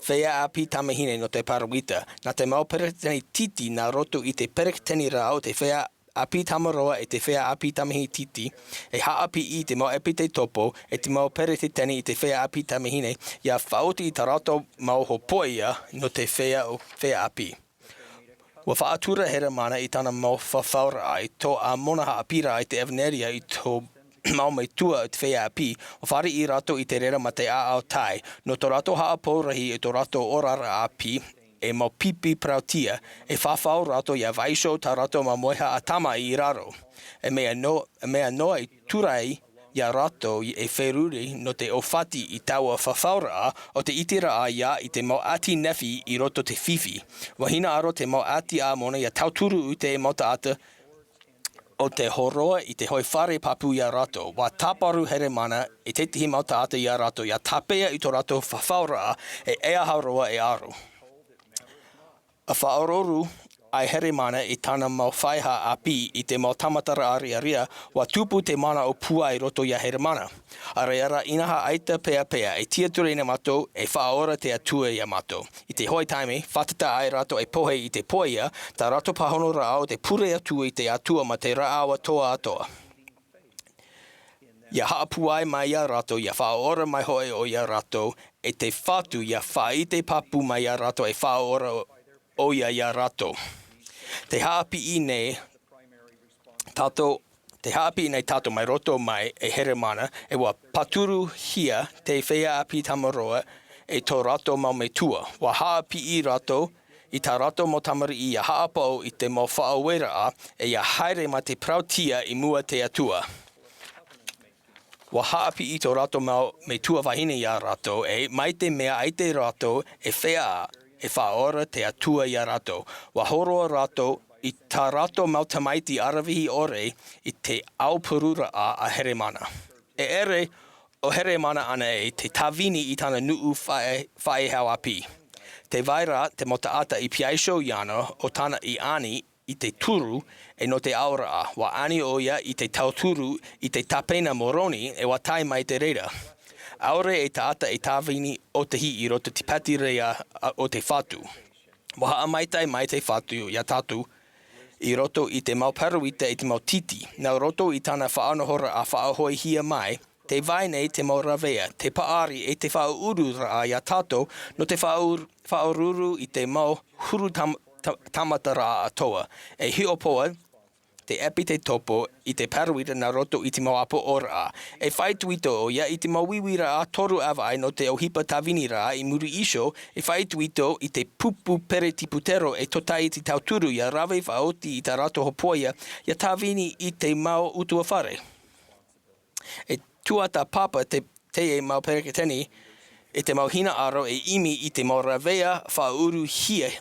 whea api tamahine no te parawita, na te mau peretani titi na roto i te peretani rao te whea api tamaroa e te whea api tamahi titi, e haapi i te mau epi te topo, e te mau peretani i te whea api tamahine, ia whaoti i tarato mau hopoia no te whea api. Wa whaatura hera mana i tana mau whawhaura ai, tō a monaha apira i te Ēperēra i tō mau mai tua o te whea api, o whare i rato i te rera ma te ao tai, no tō rato haapourahi e tō rato orara api, e mau pipi prautia, e whawhau rato i a vaisho tā rato ma moeha a tama i raro. E mea noa i turai ia rato e wheruri no te ofati i taua whawhaura o te itira a ia i te mau ati nefi i roto te whiwhi. Wahina aro te mau ati a mona ia tauturu u te mauta ata o te horoa i te hoi whare papu ia rato. Wa taparu here mana e te tihi mauta ata ia rato ia tapea i to rato whawhaura e ea hauroa e aro. A whaororu ai here mana i tana mau whaiha a pi i te mau tamatara ariaria wa tupu te mana o pua i roto ia here mana. Areara inaha aita pea e tia ture ina mato e whaora te atua ia mato. I te hoi taime, whatata ai rato e pohe i te poia, ta rato pahono rao te pure atua i te atua ma te raawa toa atoa. Ia haapuai mai ia rato, ia whaora mai hoe o ia rato, e te whatu ia whaite papu mai ia rato e whaora o ia rato. Te haapi i nei tato mai roto mai e here mana e wa paturu hia te whea api tamaroa e tō rato mau me tua. Wa haapi i rato i tā rato mo tamari i a haapau i te mau whaawera a e ia haere ma te prautia i mua te atua. Wa haapi i tō rato mau me tua wahine i a rato e mai te mea ai te rato e whea e whaora te atua i a rato. Wa horoa rato i tā rato mau tamaiti arawihi ore i te aupurura a here mana. E ere o here mana ana e te tawini i tana nuu whae hau api. Te vaira te motaata i piaisho iana o tana i ani i te turu e no te aura a. Wa ani o ia i te tauturu i te tapena moroni e wa tai mai te reira. Aure e taata e tawini o te hi i roto te pati rea o te whatu. Wa haa mai te whatu ia tatu I roto I te mau paruita I te mau titi. Nā roto I tāna whaanohora a whaahoi hia mai, te vai nei te mau rawea, te paari e te whaururu raa ia tātou, no te whaururu I te mau huru tamata raa atoa. E hiopoa, te epi te topo I te paruita nā roto I te mau apo ora. E whaituito o ia I te mau wiwira a toru awai no te auhipa tawini rā I muri isho, e whaituito I te pupu pere tiputero e totai te tauturu ia rawe whaoti I tā rato hopoia ia tawini I te mau utua whare. E tuata papa te e mau pereketeni, e te mau hina aro e imi I te mau rawea whauru hia,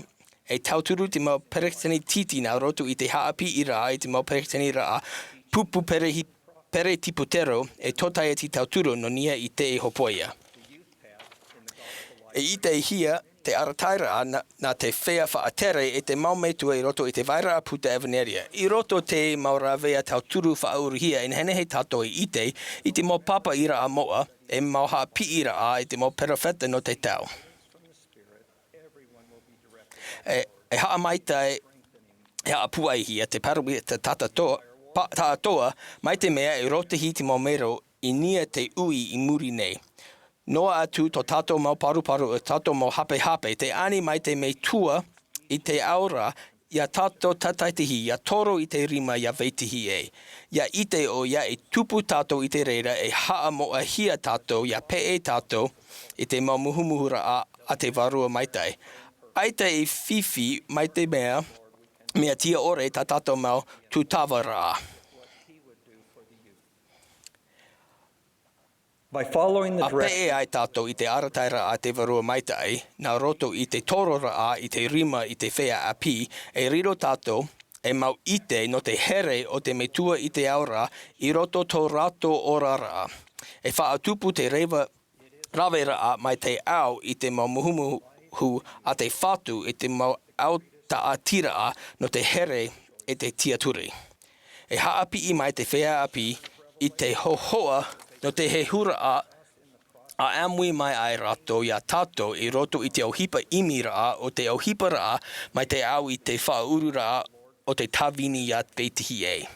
e tauturu te mau pereketeni titi nā roto I te haapi I rā, I te mau pereketeni rā, pupu pere tiputero e totai te tauturu no nia I te e hopoia. E I te hia, te arataira na te whea whaatere e te mau metua I roto I te vaira a puta evaneria. I roto te mau rawea tauturu whauruhia in hene he tato I te mau papa ira a moa, e mau haapi ira a te mau perafeta no te tau. E haa maitai, e haa puai hia, te parui te tātoa, mai te mea e rotehi te mau mero I nia te ui I muri nei. Noa atu to tātou mau paru, tātou mau hape, te ani mai te mei tua I te aura, ia tātou tataitihi, ia toro I te rima, ia veitihi e. Ia ite o ia e tupu tātou I te reira, e haa moa hia tātou, ia pe e tātou, I te mau muhumuhura a te varua maitai. Aita e fifi mai te mea tia ore tā tātou mau tūtawa rā. By following the A pe ai tātou I te arataira a te varua maitai, nā roto I te torora a I te rima I te whea api, e riro tātou, e mau ite no te here o te metua I te aura, I roto tō rato ora rā. E whaatupu te rawera a mai te au I te mau muhumuhu a te whatu I te mau au ta atira a no te here e te tiaturi. E haapi I mai te whea api I te hohoa no te he hura a amui mai ai rato ia tato I roto I te auhipa imi raa o te auhipa raa mai te au I te whauru raa o te tawini ia peitihi e.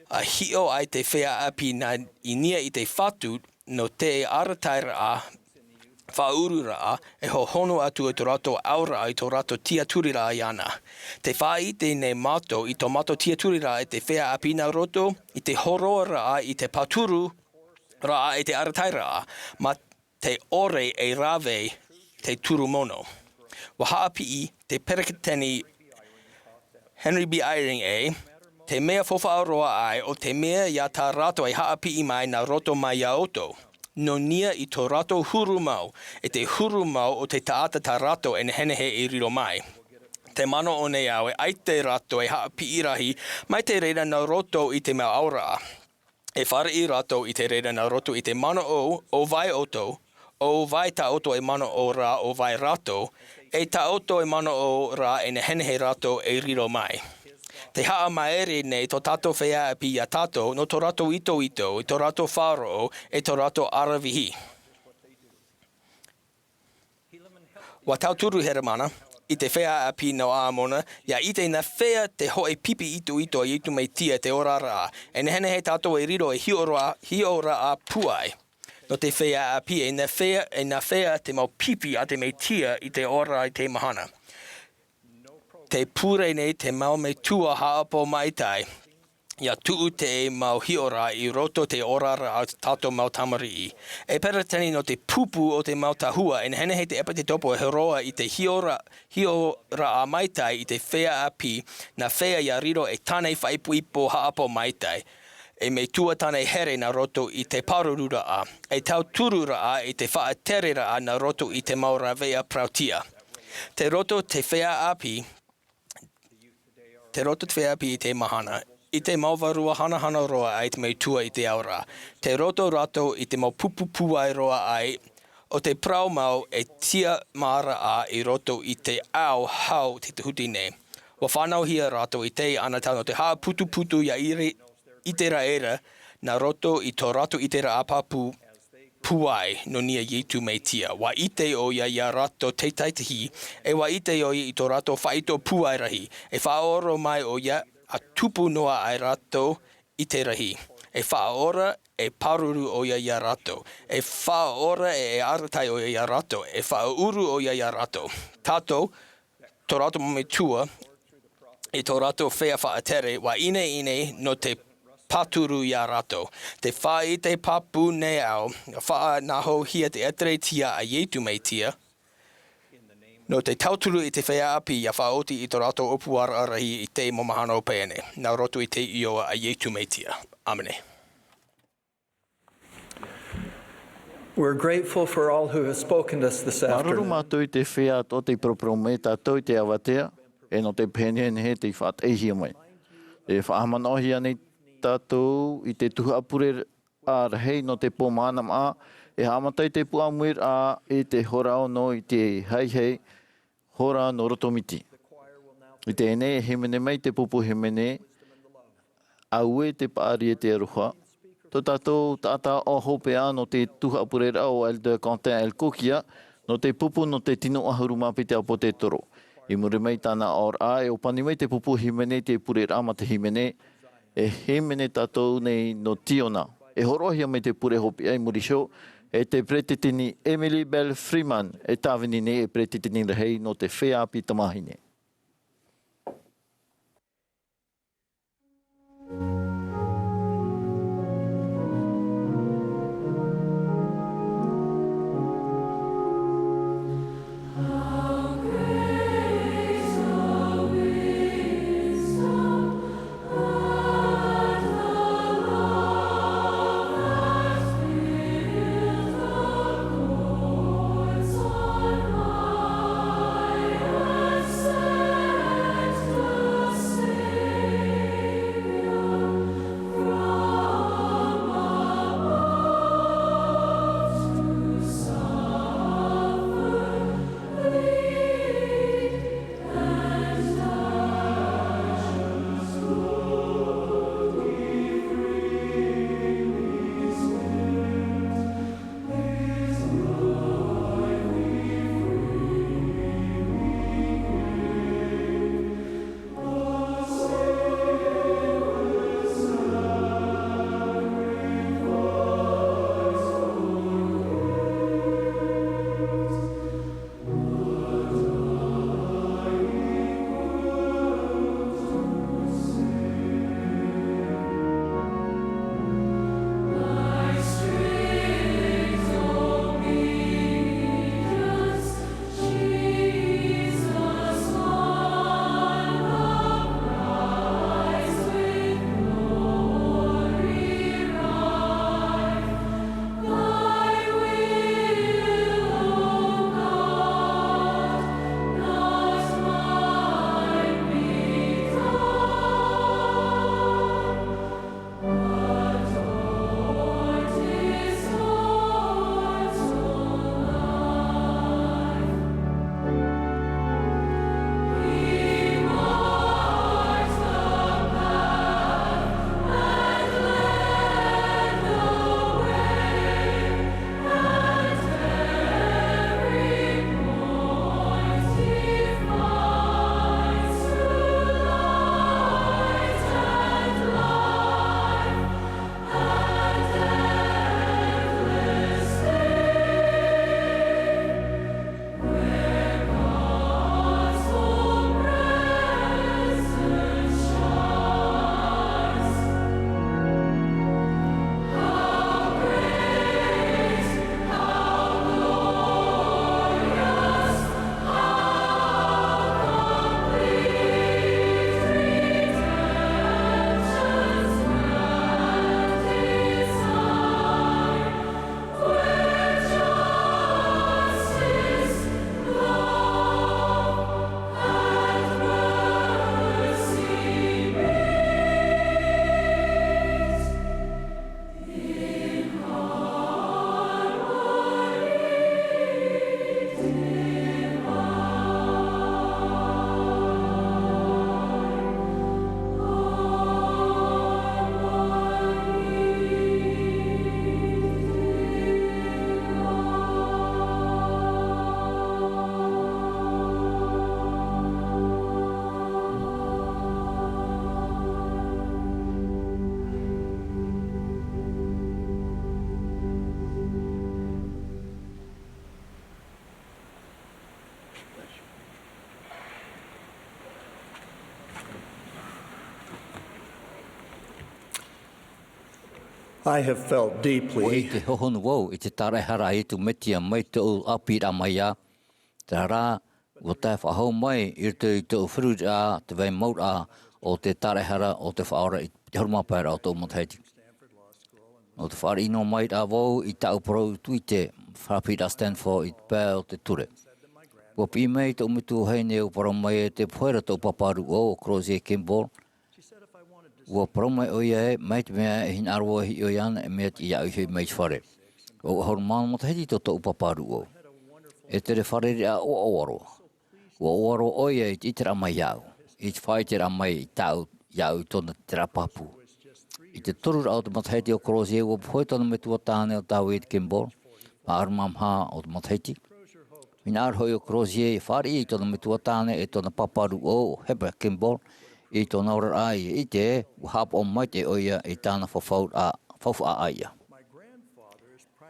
A hio ai te whea api na I nia I te whatu no te arataira a whauru raa e hohono atu I tō rato aura I tō rato tiaturi raa I ana. Te whaite nei mato I tō mato tiaturi raa e te whea api na roto I te horoa raa I te paturu raa e te aratai raa, ma te ore e rave te turumono. Wa haapi I te pereketeni Henry B. Eyring e, te mea whowhaaroa ai o te mea ia tā rato e haapi I mai na roto mai ia oto. No nia I tō rato huru mau, e te huru mau o te taata tā rato e nehenehe I riro mai. Te mano o nei au e ai te rato e haapi I rahi, mai te reira na roto I te mea aura. E whare I rato I te reira na roto I te mano o vai oto, o vai ta oto e mano o rā o vai rato, e ta oto e mano o rā e nehenehe rato e riro mai. Te haa maere nei tō tātou whea api ia tātou no tō rato ito, I tō rato whāro e tō rato aravihi. Wa tauturu here mana, I te whea api no āmona, ia I te na whea te hoe pipi ito I tu mei tia te ora rā, e nehene he tātou e riro e hiora a puai. No te whea api e na whea te mau pipi a te mei tia I te ora I te mahana. Te pure nei te mau me tua haapo maitai, ia tuu te mau hiora I roto te ora rā tātou mau tamarii. E peretani no te pupu o te mau tahua, en hene he te epa te topo e heroa I te hiora a maitai I te whea api, na whea ia riro e tanei whaipuipo haapo maitai. E me tua tanei here na roto I te parurura a, e tau turura a I te whaaterera a na roto I te mau rawea prautia. Te roto te whea api, I te mahana. I te mauwarua hana roa ai te mei tua I te aura. Te roto rato I te mau pupupu ai roa ai, o te prau mau e tia mara a I roto I te au hau te huti nei. Wa whanau hia rato I te ana tau no te haa putu ia I te raera, na roto I tō rato I te ra apapu puai no nia yetu me tia. Wa ite o ia rato te taitahi, e wa ite o i to rato whaito puai rahi. E whaoro mai o ia a tupu noa ai rato i te rahi. E whaora e paruru o ia rato. E whaora e aratai o ia rato. E whauru o ia rato. Tato, to rato me tua, e to rato whea whaatere, wa ine no te paturu ia rato. Te wha i te papu ne au, wha na ho hia te etere tia a yetu mei tia. No te tauturu i te whea api ia whaoti i to rato Āmuira'a rahi i te mo Mahana o Pēne. Nā roto i te ioa a yetu mei tia. Amene. We're grateful for all who have spoken to us this Maruru afternoon. mātou i te whea to te proprome tātou i te awatea, e no te pēne he te whaat eihia mai. E whaamanohia nei tātou i te tuhu Āmuira'a rahi no te pō Mahana Maa, e hamatai te pū Āmuira'a i te horao no i te hei hora no rotomiti. I te ene e hemene mai te pupu hemene, au e te paari e te aruha. Tō tātou tātā o hopea no te tuha Āmuira'a o Elder Quentin El Kokia, no te pupu no te tino ahuru mapite a po te toro. I muri mai tāna ora e o pani mai te pupu himene te Āmuira'a ma te himene, e himene tātou nei no tiona. E horohia mai te pure hopi ai muri show, e te pretitini Emily Bell Freeman, e tāwini nei e pretitini rehei no te whea api tamahine. Son I have felt Wa deeply te hohonu wau, te tarehara tu metia mai te o apira mai a. Te hara, wa tai whahau mai, te whiru a, te wei maut a, o te tarehara o te whaora, te horumapaira o tō motheiti. O te whaari ino mai a wau, I tau pro tui te whapira Stanford, I te pēo te ture. Wa pi mai te umitu hei neo para mai te phoera tō paparu o Crozier Kimball. Wa para mai o ia mai te mea hin arwa hi o iana e mea ti iau hi mai whare. O hor mana mo te heti tō paparu o. E te re whare rea o awaro. Wa awaro o ia I te itera mai iau. I te whai tera mai I tau iau tōna tera papu. I te toru rao te mataheti o Crozier wa poi tōna me tua tāne o David Kimball. Ma armamha o te mataheti. Mina arhoi o Crozier I whare I tōna me tua tāne e tōna paparu o Ēperēra Kimball. I tōna ora ai I te hap o mai te oia I tāna whawha a aia.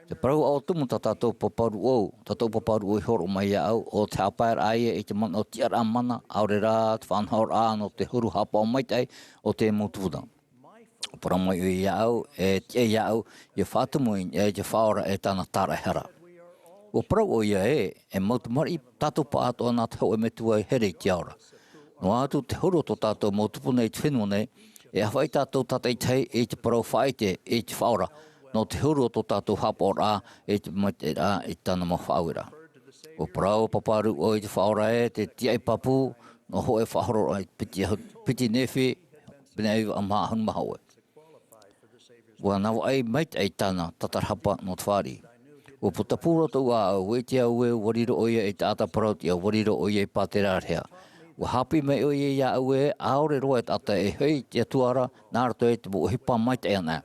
Te parau au tumu tātou paparu o, tātou paparu o I horo mai au o te apair aia I te mana o tiara mana, Āmuira'a te whanhaur a no te huru hapa o mai te o te mutuna. O para mai o iau, e te iau, I whātumu I te whaora e tāna tarehara. O parau o ia e mautumari tātou pāto nā te hau e metua I here te aura. No atu te huru tō tātou mautupuna I te whenua nei, e hawai tātou tātai tei e te parau whaite e te whaora, no te huru tō tātou hapor a e te mate a I tāna mo Āmuira'a. O parau paparu o I te whaora e te tiai papu, no hoe whahoro ai piti nefi, bine ai amahun mahaue. Wa nawa ai mait ai tāna tatarhapa no te whari. O putapura tō a wetia ue wariro oia E te ata parau tia wariro oia I Ēperēra rea. Wa hapi mai o ia ue aore roa E ata e hei te tuara nāra toi te mo hipa mai te ana.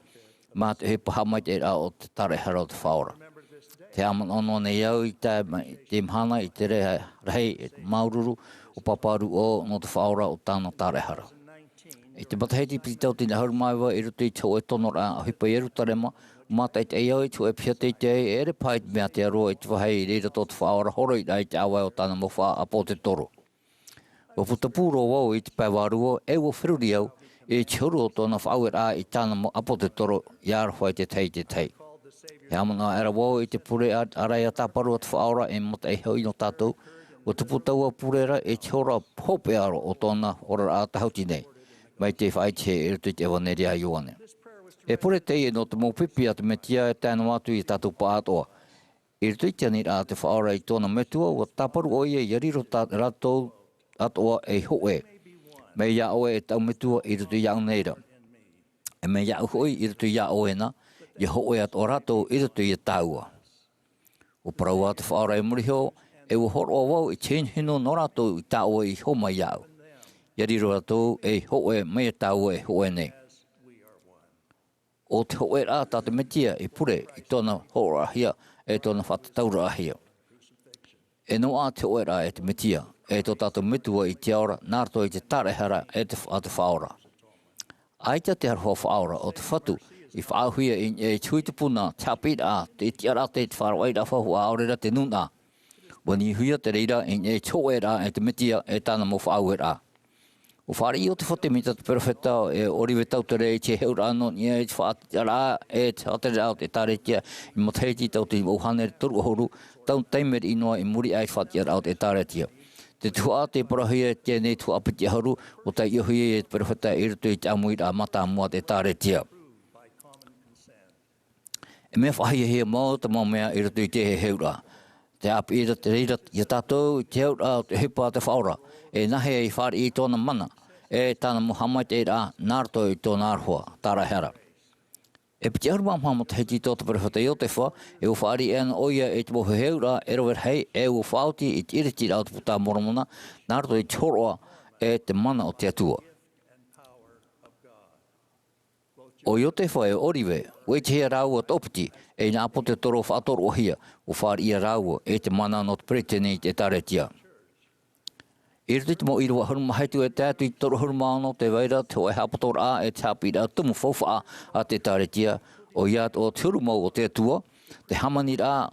Ma te hipa mai te a o te tarehara o te whaora. Te aman ono nei au I te Mahana I te rahi E te maururu o paparu o no te whaora o tāna tarehara. I te mataheti piti tau tina haurumaiwa I rutu I tau e tonora a hipa I rutarema, mata I te iau I tu e pia te e ere pai te mea te aroa I te wahei I reira tō te whaora horo I te awa o tāna mo wha a po te toro. O putapuro wau I te paiwarua e o whiruri au e te huru o tōna Āmuira'a I tāna mo apo te toro I arwhai te tei. He amana era wau I te pure arai a tāparu o te whaora e mata e hoi no tātou. O te putaua purera e te hora hope aro o tōna ora a tahauti nei. Mai te whaiche e rutu te waneri a ioane. E pure tei no te mōpipi a te metia e tāna watu I tātou pātoa. E rutu te ani a te whaora I tōna metua o tāparu o ia I ariro tātou atoa e hoe. Me ia oe e tau metua I rutu iau neira. E me iau hoi I rutu iau oena, I hoe at o rato I rutu I taua. O parau a te whaora e murihio, e o horo o wau I tēnhino no rato I taua I homa iau. Iariro rato e hoe me taua e hoe nei. O te hoe rā tāte metia I pure I tōna horo ahia e tōna whatataura ahia. E no a te hoe rā e te metia, e tō tātou mitua I te aura, nārto I te tarehara e te whaora. Aita te harua whaora o te whatu, I whaauhia I tui te puna, te hapit a, te tiara te whaarawaira whahu a aurera te nuna. Wani huia te reira I tōe rā e te mitia e tāna mo whaauera. O whaari I o te whatemita te perfeta e oriwe tautere I te heura ano ni e te whaatara e te hatere au te taretia I motheiti tau te uhanere toru horu, tau teimeri inoa I muri ai whaatara au te taretia. Te tua te parahia tēnei tua apiti haru o tai ihoia e te perfeta I rutu I te Āmuira'a mata mua te taretia. E mea whahia hea mau te mau mea I rutu I te he heura. Te api ira te reira I tātou I te heura o te hipa te whaora. E nahe I whari I tōna mana. E tāna Muhammad e rā nārto I tōna arhua, tarahera. E piti aruma mhamu te heti tōta perewhata I o te wha, e o whaari e ana oia e te mohu heura, e rower hei, e o whauti I te iriti rao te puta moromona, nārto I te horoa e te mana o te atua. O I o te wha e oriwe, o te hea rāua tōpiti, e nā po te toro whaatoro ohia, o whaari ia rāua e te mana no te pretene I te taretia. I rutu te mo I rua huruma heitu e tātu I toro huruma ano te waira te hoa hapatora a e te hapira tumu whauwha a te taretia o iat o te huruma o te atua, te hamani rā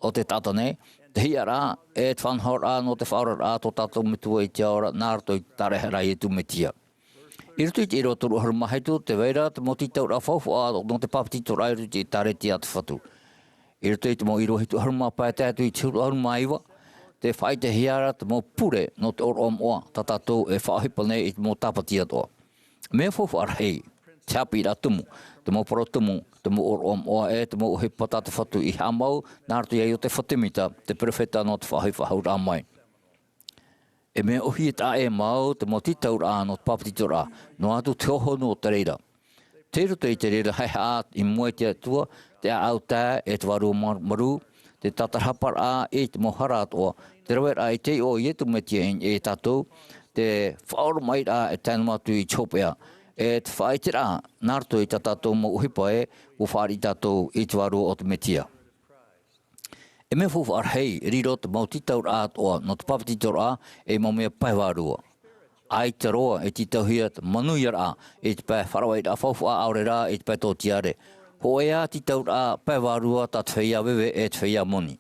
o te tatane, te hia rā e te whanhor a no te whaora rā tō tātou mitua I te aora nārato I tarehera I tu metia. I rutu i roto rohar mahaitu te weira te moti tau ra whauwha no te papati to rai ruti i tareti atu whatu. I rutu i te mo i rohitu haruma pae te atu i tūru haruma iwa. Te whai te hiara te mo pure no te oro oa tatatou e whaohipa nei i te mo tapati atoa. Mea whauwha rahi, te hapi ra tumu, te mo poro tumu, te mo oro oa e te mo uhipa tata whatu i hamau, nā ratu iei o te whatimita, te profeta no te whaohipa haura mai. E mea ohi e tā e mau te mo titau rā no te papatito rā, no atu te oho no te reira. Te roto i te reira hei haat i mua te atua, te au tā e te waru maru, te tatarhapa rā e te mohara atoa, te rawe rā i te o i etu metia e tātou, te whaoro mai rā e tēnu matu i chopea, e te whai te rā, nārto i tātou mo uhipa e, u whaari tātou i te waru o te metia. E mea fuwha arhei, riro te mautitau rā atoa, no te papatito rā, e mau mea paiwarua. Ai te roa, e titau hia, te manuia rā, e te pai wharawai rā whauwha aure rā, e te pai tōtiare. Ho ea titau rā paiwarua, ta te whia wewe, e te whia moni.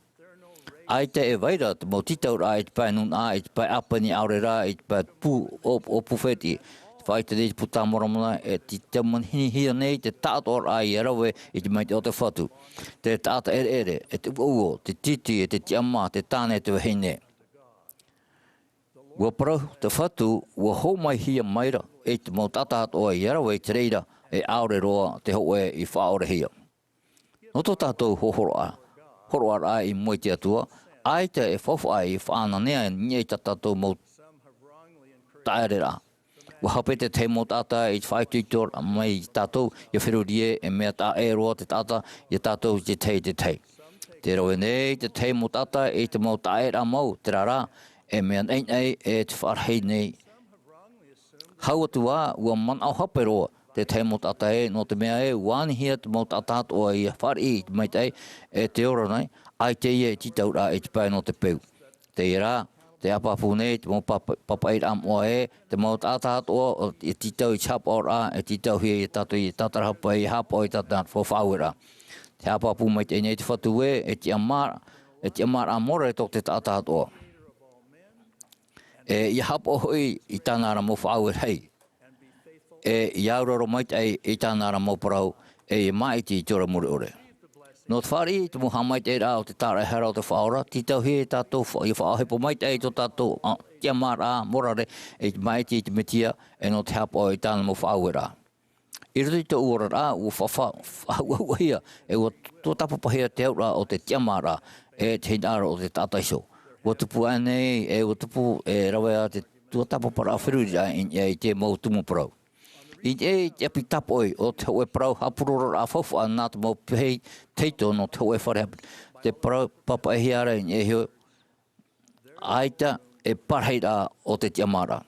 Ai te e waira, te mautitau rā, e te pai nuna, e te pai apani aure rā, e te pai pū o pūwheti. Whai te rei puta moramona e te manhini hia nei te tātua rā i arawe i te maite o te whatu. Te tāta ere, e te uo, te titi, e te tiama, te tāne te wahine. Ua parau te whatu, ua hou mai hia maira e te mau tata atoa i arawe i te reira e aore roa te hoe i whaore hia. No tō tātou horoa rā i moi te atua, ai te e whawhai i whananea nye i tātou mau taere rā. Wa hapete te mo tata i te whaituitor mai i tātou i whirurie e mea tā e roa te tata i tātou te tei. Te rawe nei te te mo tata i te mau tā e rā mau te rara e mea nei e te wharhei nei. Hau atua ua man au hape roa te mo tata e no te mea e wānihia te mau tata o i whari i te maitei e te ora nei ai te ia i titau rā i te pai no te peu. Te rā te apapu nei, te mau papai ram o e, te mau tātāt o, e titau i chapa o rā, e titau hia i tātou i tātarahapa i hapa o i tātāt whawhawera. Te apapu mai te nei te whatu e te amara amora e tōk te tātāt o. E i hapa o hui i tānara mo whawera hei. E i auraro mai te i tānara mo parau, e i maiti i tora muri ore. No te whari, te muhamai te rā o te tāra e hera o te whaora, titau hi e tātou i whaohepo mai te to tātou tia mara morare e te maiti i te metia e no te hapa o i tāna mo whaue rā. I rutu i te uora rā, ua whawahia e ua tō tapapahia te au rā o te tia mara e te hinara o te tātaiso. Ua tupu anei e ua tupu e rawe a te tua tapapara a whiruri rā i te mau tumu parau. I te api tapoi o te hoe parau hapurora a whawha nā te mau pehei teito no te hoe whare te parau papa e hiara i hio aita e parhei rā o te tiamara.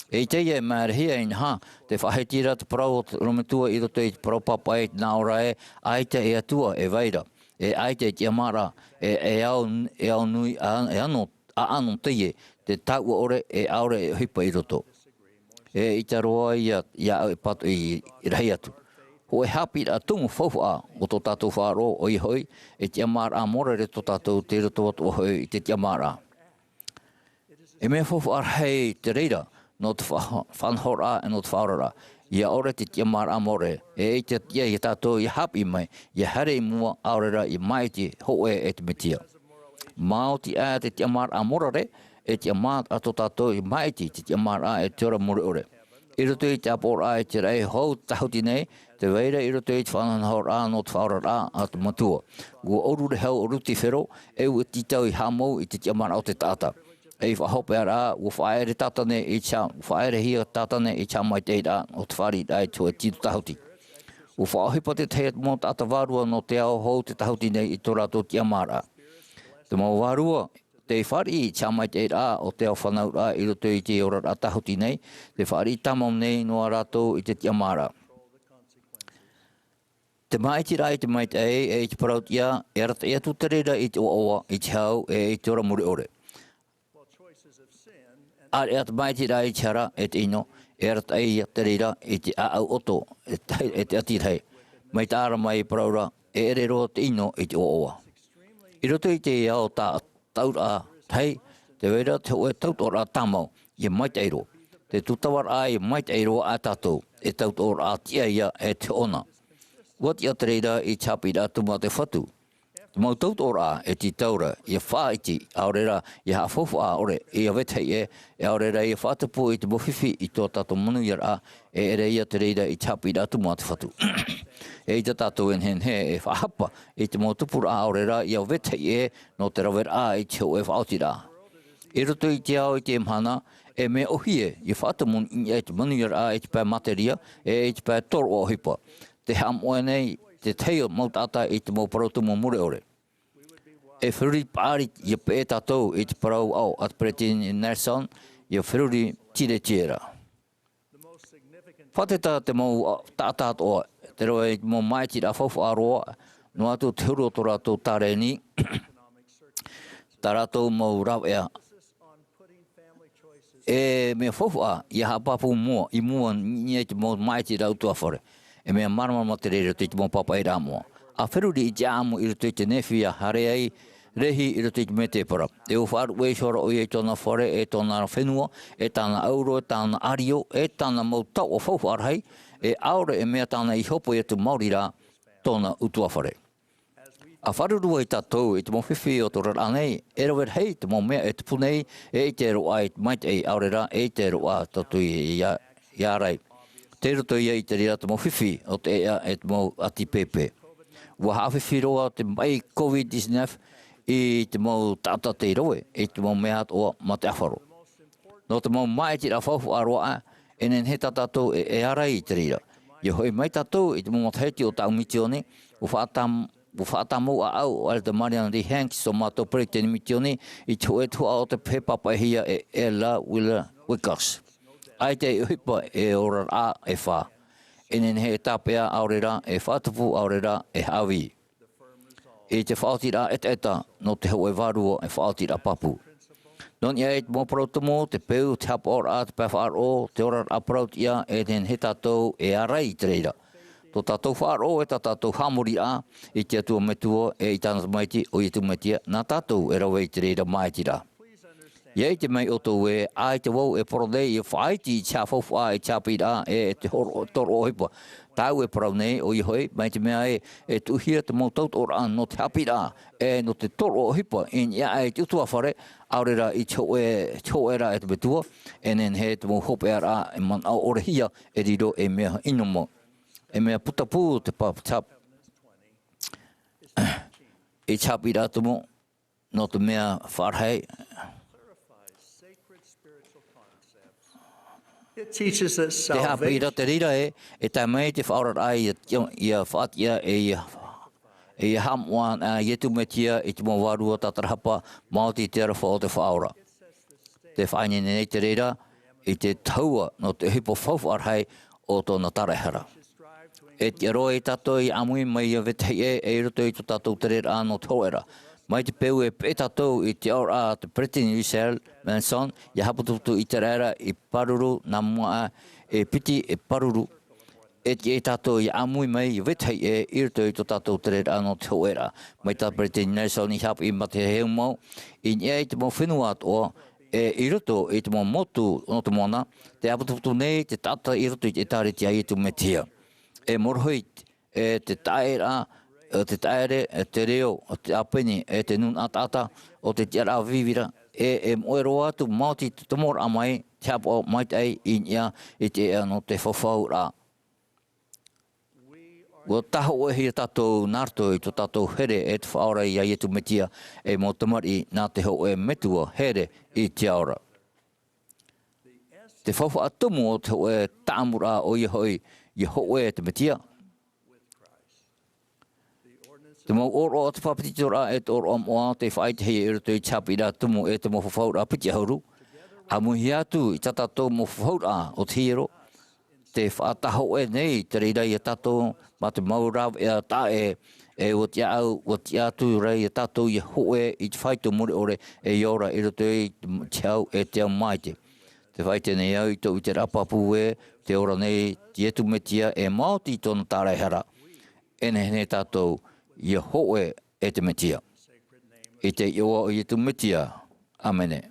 E te ia e maere hia i ha te whahetira te parau o te rometua i roto i te parau papa e nā ora e aita e atua e vaira. E aita e tiamara e au nui e ano teie te tau ore e aure e hipa i roto. E i te roa ia e patu i rahi atu. Ho e hapi a tungu whauwha o tō tātou whāro o i hoi, e te amara amora re tō tātou te roto atu o hoi i te amara. E mea whauwha hei te reira, no te whanhora e no te whaorara. Ia ore te amara amore, e i te tia i tātou i hapi mai, i hare i mua aurera i maiti hoe e te metia. Mao ti a te amara amorare, e te amāt ato tātou i maiti te amara e te ora muri ore. I roto i te apora e te rei hou tahoti nei, te weira i roto i te whananhau rā no te whaora rā a te matua. Ua orure hau o ruti whero, e ua titau i hamau i te amara o te tata. E i whahopea rā, ua whaere tātane i cha, whaere hia tātane i cha mai te rā o te whari rā i tua tito tahoti. Ua whaohipa te te mō tata wārua no te ao hou te tahoti nei i tō rātou te amara. Te mau wārua, te whari i chamai te rā o te au whanau rā i roto i te ora rā tahuti nei, te whari tamau nei noa rātou i te tiamara. Te maiti rā i te maiti e te parautia, e rata e atu te reira i te oa, i te hau e te ora muri ore. Are atu maiti rā i te hara e te ino, e rata e te reira i te aau oto e te atirhei. Mai tā ara mai paraura e ere roa te ino i te oa. I roto i te ao taura tei, te weira te oe tautora tamau, i mai teiro. te tutawar ai mai te roa atato e tau tor atia ia e te ona. Wat ia treida I chapi da tuma te whatu. Te mau tau tora e ti taura ia whaiti aorera ia hafofu a ore ia wetei e aorera ia whatapu I te mofifi I tō tato Manuira'a e ere ia treida I chapi da tuma te whatu. E I te tato en hen he e whahapa I te mau tupura aorera ia wetei no te rawera I te o e whaotira. I roto I te ao I te Mahana e me ohie I whatamun I te Manuira'a I te pā materia e I te pā toro o hipa. Te hamoe nei te teo mautata I te mau parautumu mure ore. E whiruri pāri I pē tātou I te parau au at Pretin Nelson I whiruri tire tiera. Whateta te mau tātāt oa, te roa I mau maiti a whauwha aroa, no atu te huru o tō rātou tāreni, tā rātou mau rau ea. E mea whauwha I hapapu mua, I mua nye te mau maiti rau tua whare. E mea marama te reira te mau papa I rāmoa. A whiruri I te āmu I roto I te newhia hareai, rehi I roto I te me te para. E o whaaru e shora o I tōna whare, e tōna whenua, e tāna auro, e tāna ario, e tāna mau tau o whauwha arhai, e aura e mea tāna I hopo I atu Māori rā tōna utua whare. A wharurua I tātou I te mau whiwhi o tō ranei, e rawer hei te mau mea e te punei, e I te roa I mai te aurera, e te roa tātou I ārai. Te roto ia I te rira te mau whiwhi o te ea e te mau ati pepe. Ua hawhiwhi roa te mai COVID-19 I te mau tata te roe, e te mau mea o ma te awharo. No te mau mai te awhauwha aroa, e nen he tātou e arai I te rira. I hoi mai tātou I te mau matheti o tau mitione, u whaatamu a au o te Mariana Lee Hanks o mātou Pretin mitione, I te hoe tua o te pepapa hia e la wila wikas. Ai te uhipa e ora a e wha. E nen he tāpea aurera e whātupu aurera e hawi. E te whaotira eta no te hoe varua e whaotira papu. Non ia e te mōparautumu, te peu, te hapa ora a te pawhaaro, te ora a paraut ia e nen he tātou e arai te reira. Tō tātou whaaro e tātou hamuri a, I te atua metua e I tāna maiti o I tu metia, nā tātou e rawe I te reira maitira. Iei te mei o tō e ai te wau e poronei I whaiti I tia whauwha I tia pira e te toro o hipa. Tau e parau nei o I hoi, mai te mea e tuhia te mau taut ora an no te hapira e no te toro o hipa. In ia e te utua whare, aurera I choera e te betua, e nen he te mau hope ara e man au orehia e riro e mea inomo. E mea putapu te tap e chapira tumo no te mea wharhei. It teaches us Te hapira salvation. te rira e tai mai te whaorat ai ia whaatia e hamuan a ietu metia I te mo warua tatarahapa Māoti te ara whao te whaora. Te whaine nei te rira I te taua no te hipo whauwharhai o tōna tarehara. E te aroa I tātou I amui mai a vetei e roto I tō tātou te rira no tōera. Mai te peu e pe tātou I te aura te Pretin Israel Manson, ia hapututu I te rera I paruru nā mua e piti e paruru. E te e tātou I amui mai I wethei e roto I tō tātou te rera no te hoera. Mai tā Pretin Nelson I hapu I mate heu mau, I nia I te mau whenua atoa, I roto I te mau motu no te mona, te hapututu nei te tata I roto I te tāre te aitu me tia. E morhoi e te taera, o te taere, e te reo, o te apeni, e te nun atata, o te tiara vivira, e moero atu Māoti te tomor amai, te hapo mai tei I nia I te ea no te whawhau rā. Ua taho e hia tātou nārto I tō tātou here e te whaora I aietu metia, e mō tamari nā te ho e metua here I te aora. Te whawha atumu o te ho e tāmura o I hoi, I ho e te metia. Te mau oro o te whapititora e te oro amoa te whaite hei e roto I chapira tumu e te mo whawhaura piti hauru. A muhi atu I tatatou mo whawhaura o te hiro. Te whaataho e nei te reira I a tatou ma te maurau e a tae e o te atu rei a tatou I hoe I te whaito muri ore e iora I roto I te au e te au maite. Te whaite nei au I tō I te rapapu e te ora nei te etu metia e Māoti tōna tāraihara. E ne tatou I hoe e te metia. I te iwa o I te metia. Amene.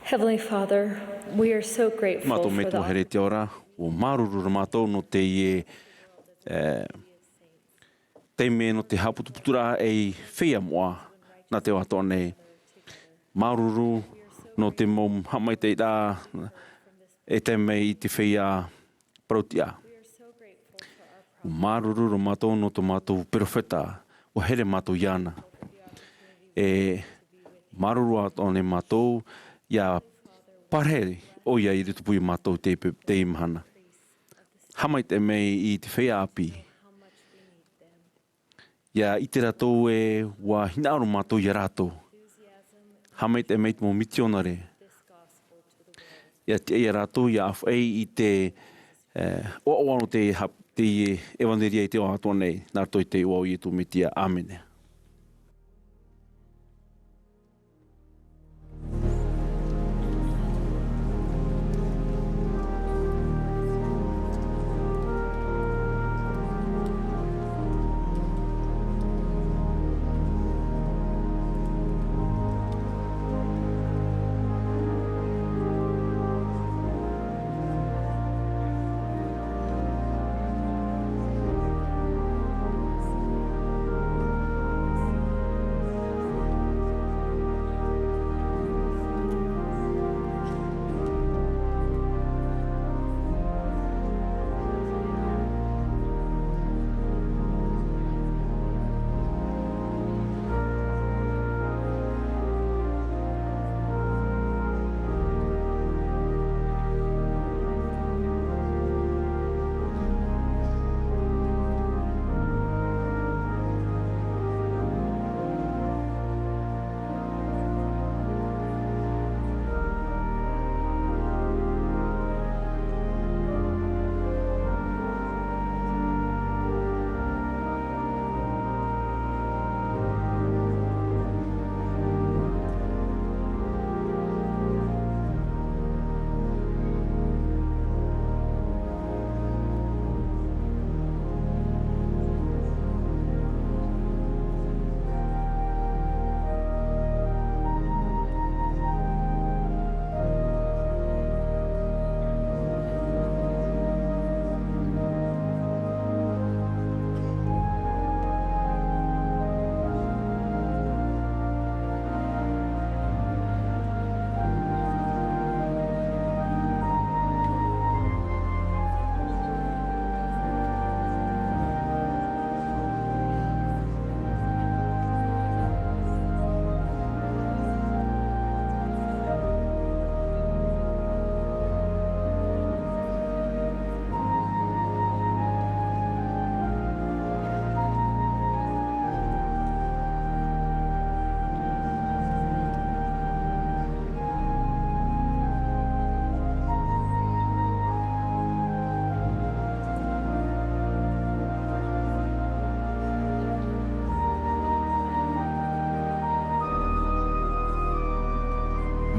Heavenly Father, we are so grateful Mātou for me tō here the te ora, o marurura mātou no te ie teime no te haputuputura e whia moa na te watoa nei. Maruru no te mom hamai te rā e te mei I te whia prautia. O maruru ro mātou no to mātou profeta, o here mātou iana. E maruru ato ne mātou ia parhere o ia I rutupu I mātou te imahana. Hamai te mei I te whia api. Ia I te ratou e wa hinaaro mātou ia rātou. Hamai te mei mo mitionare. Ia te ia rātou ia awhai I te oawano te evangelia I te o atua nei. Nā toi te uau I tu mitia. Āmene.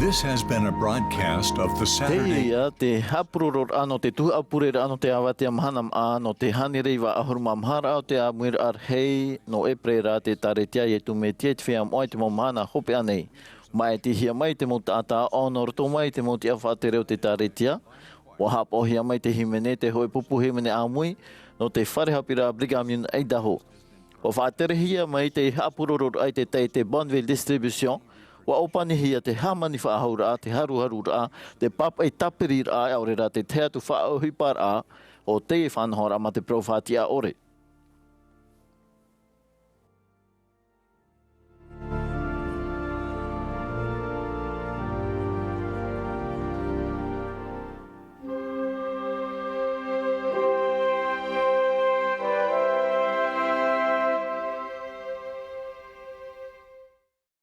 This has been a broadcast of the Saturday. Ia te hapuroro ano te tuha Ēperēra ano te Avatea Mahana Maa no te Āmuira'a rahi Mahana Maa Avatea Āmuira'a rahi no Ēperēra te taretia e tu me te whia moai te mo mahana hope anei. Mai te hia mai te mo tātā ono roto mai te mo te awhatereo te taretia. Wa hapo hia mai te himene te hoi pupu himene āmui no te wharehapira Brigham Young Idaho. O whātere hia mai te hapuroro ai te Bonneville Distribution. Wa opani hia te hamani whaahura, te haruharu rā, te papa I tapiri rā, aurera te tea tu whaohipar rā, o te whanhora ma te profātia ore.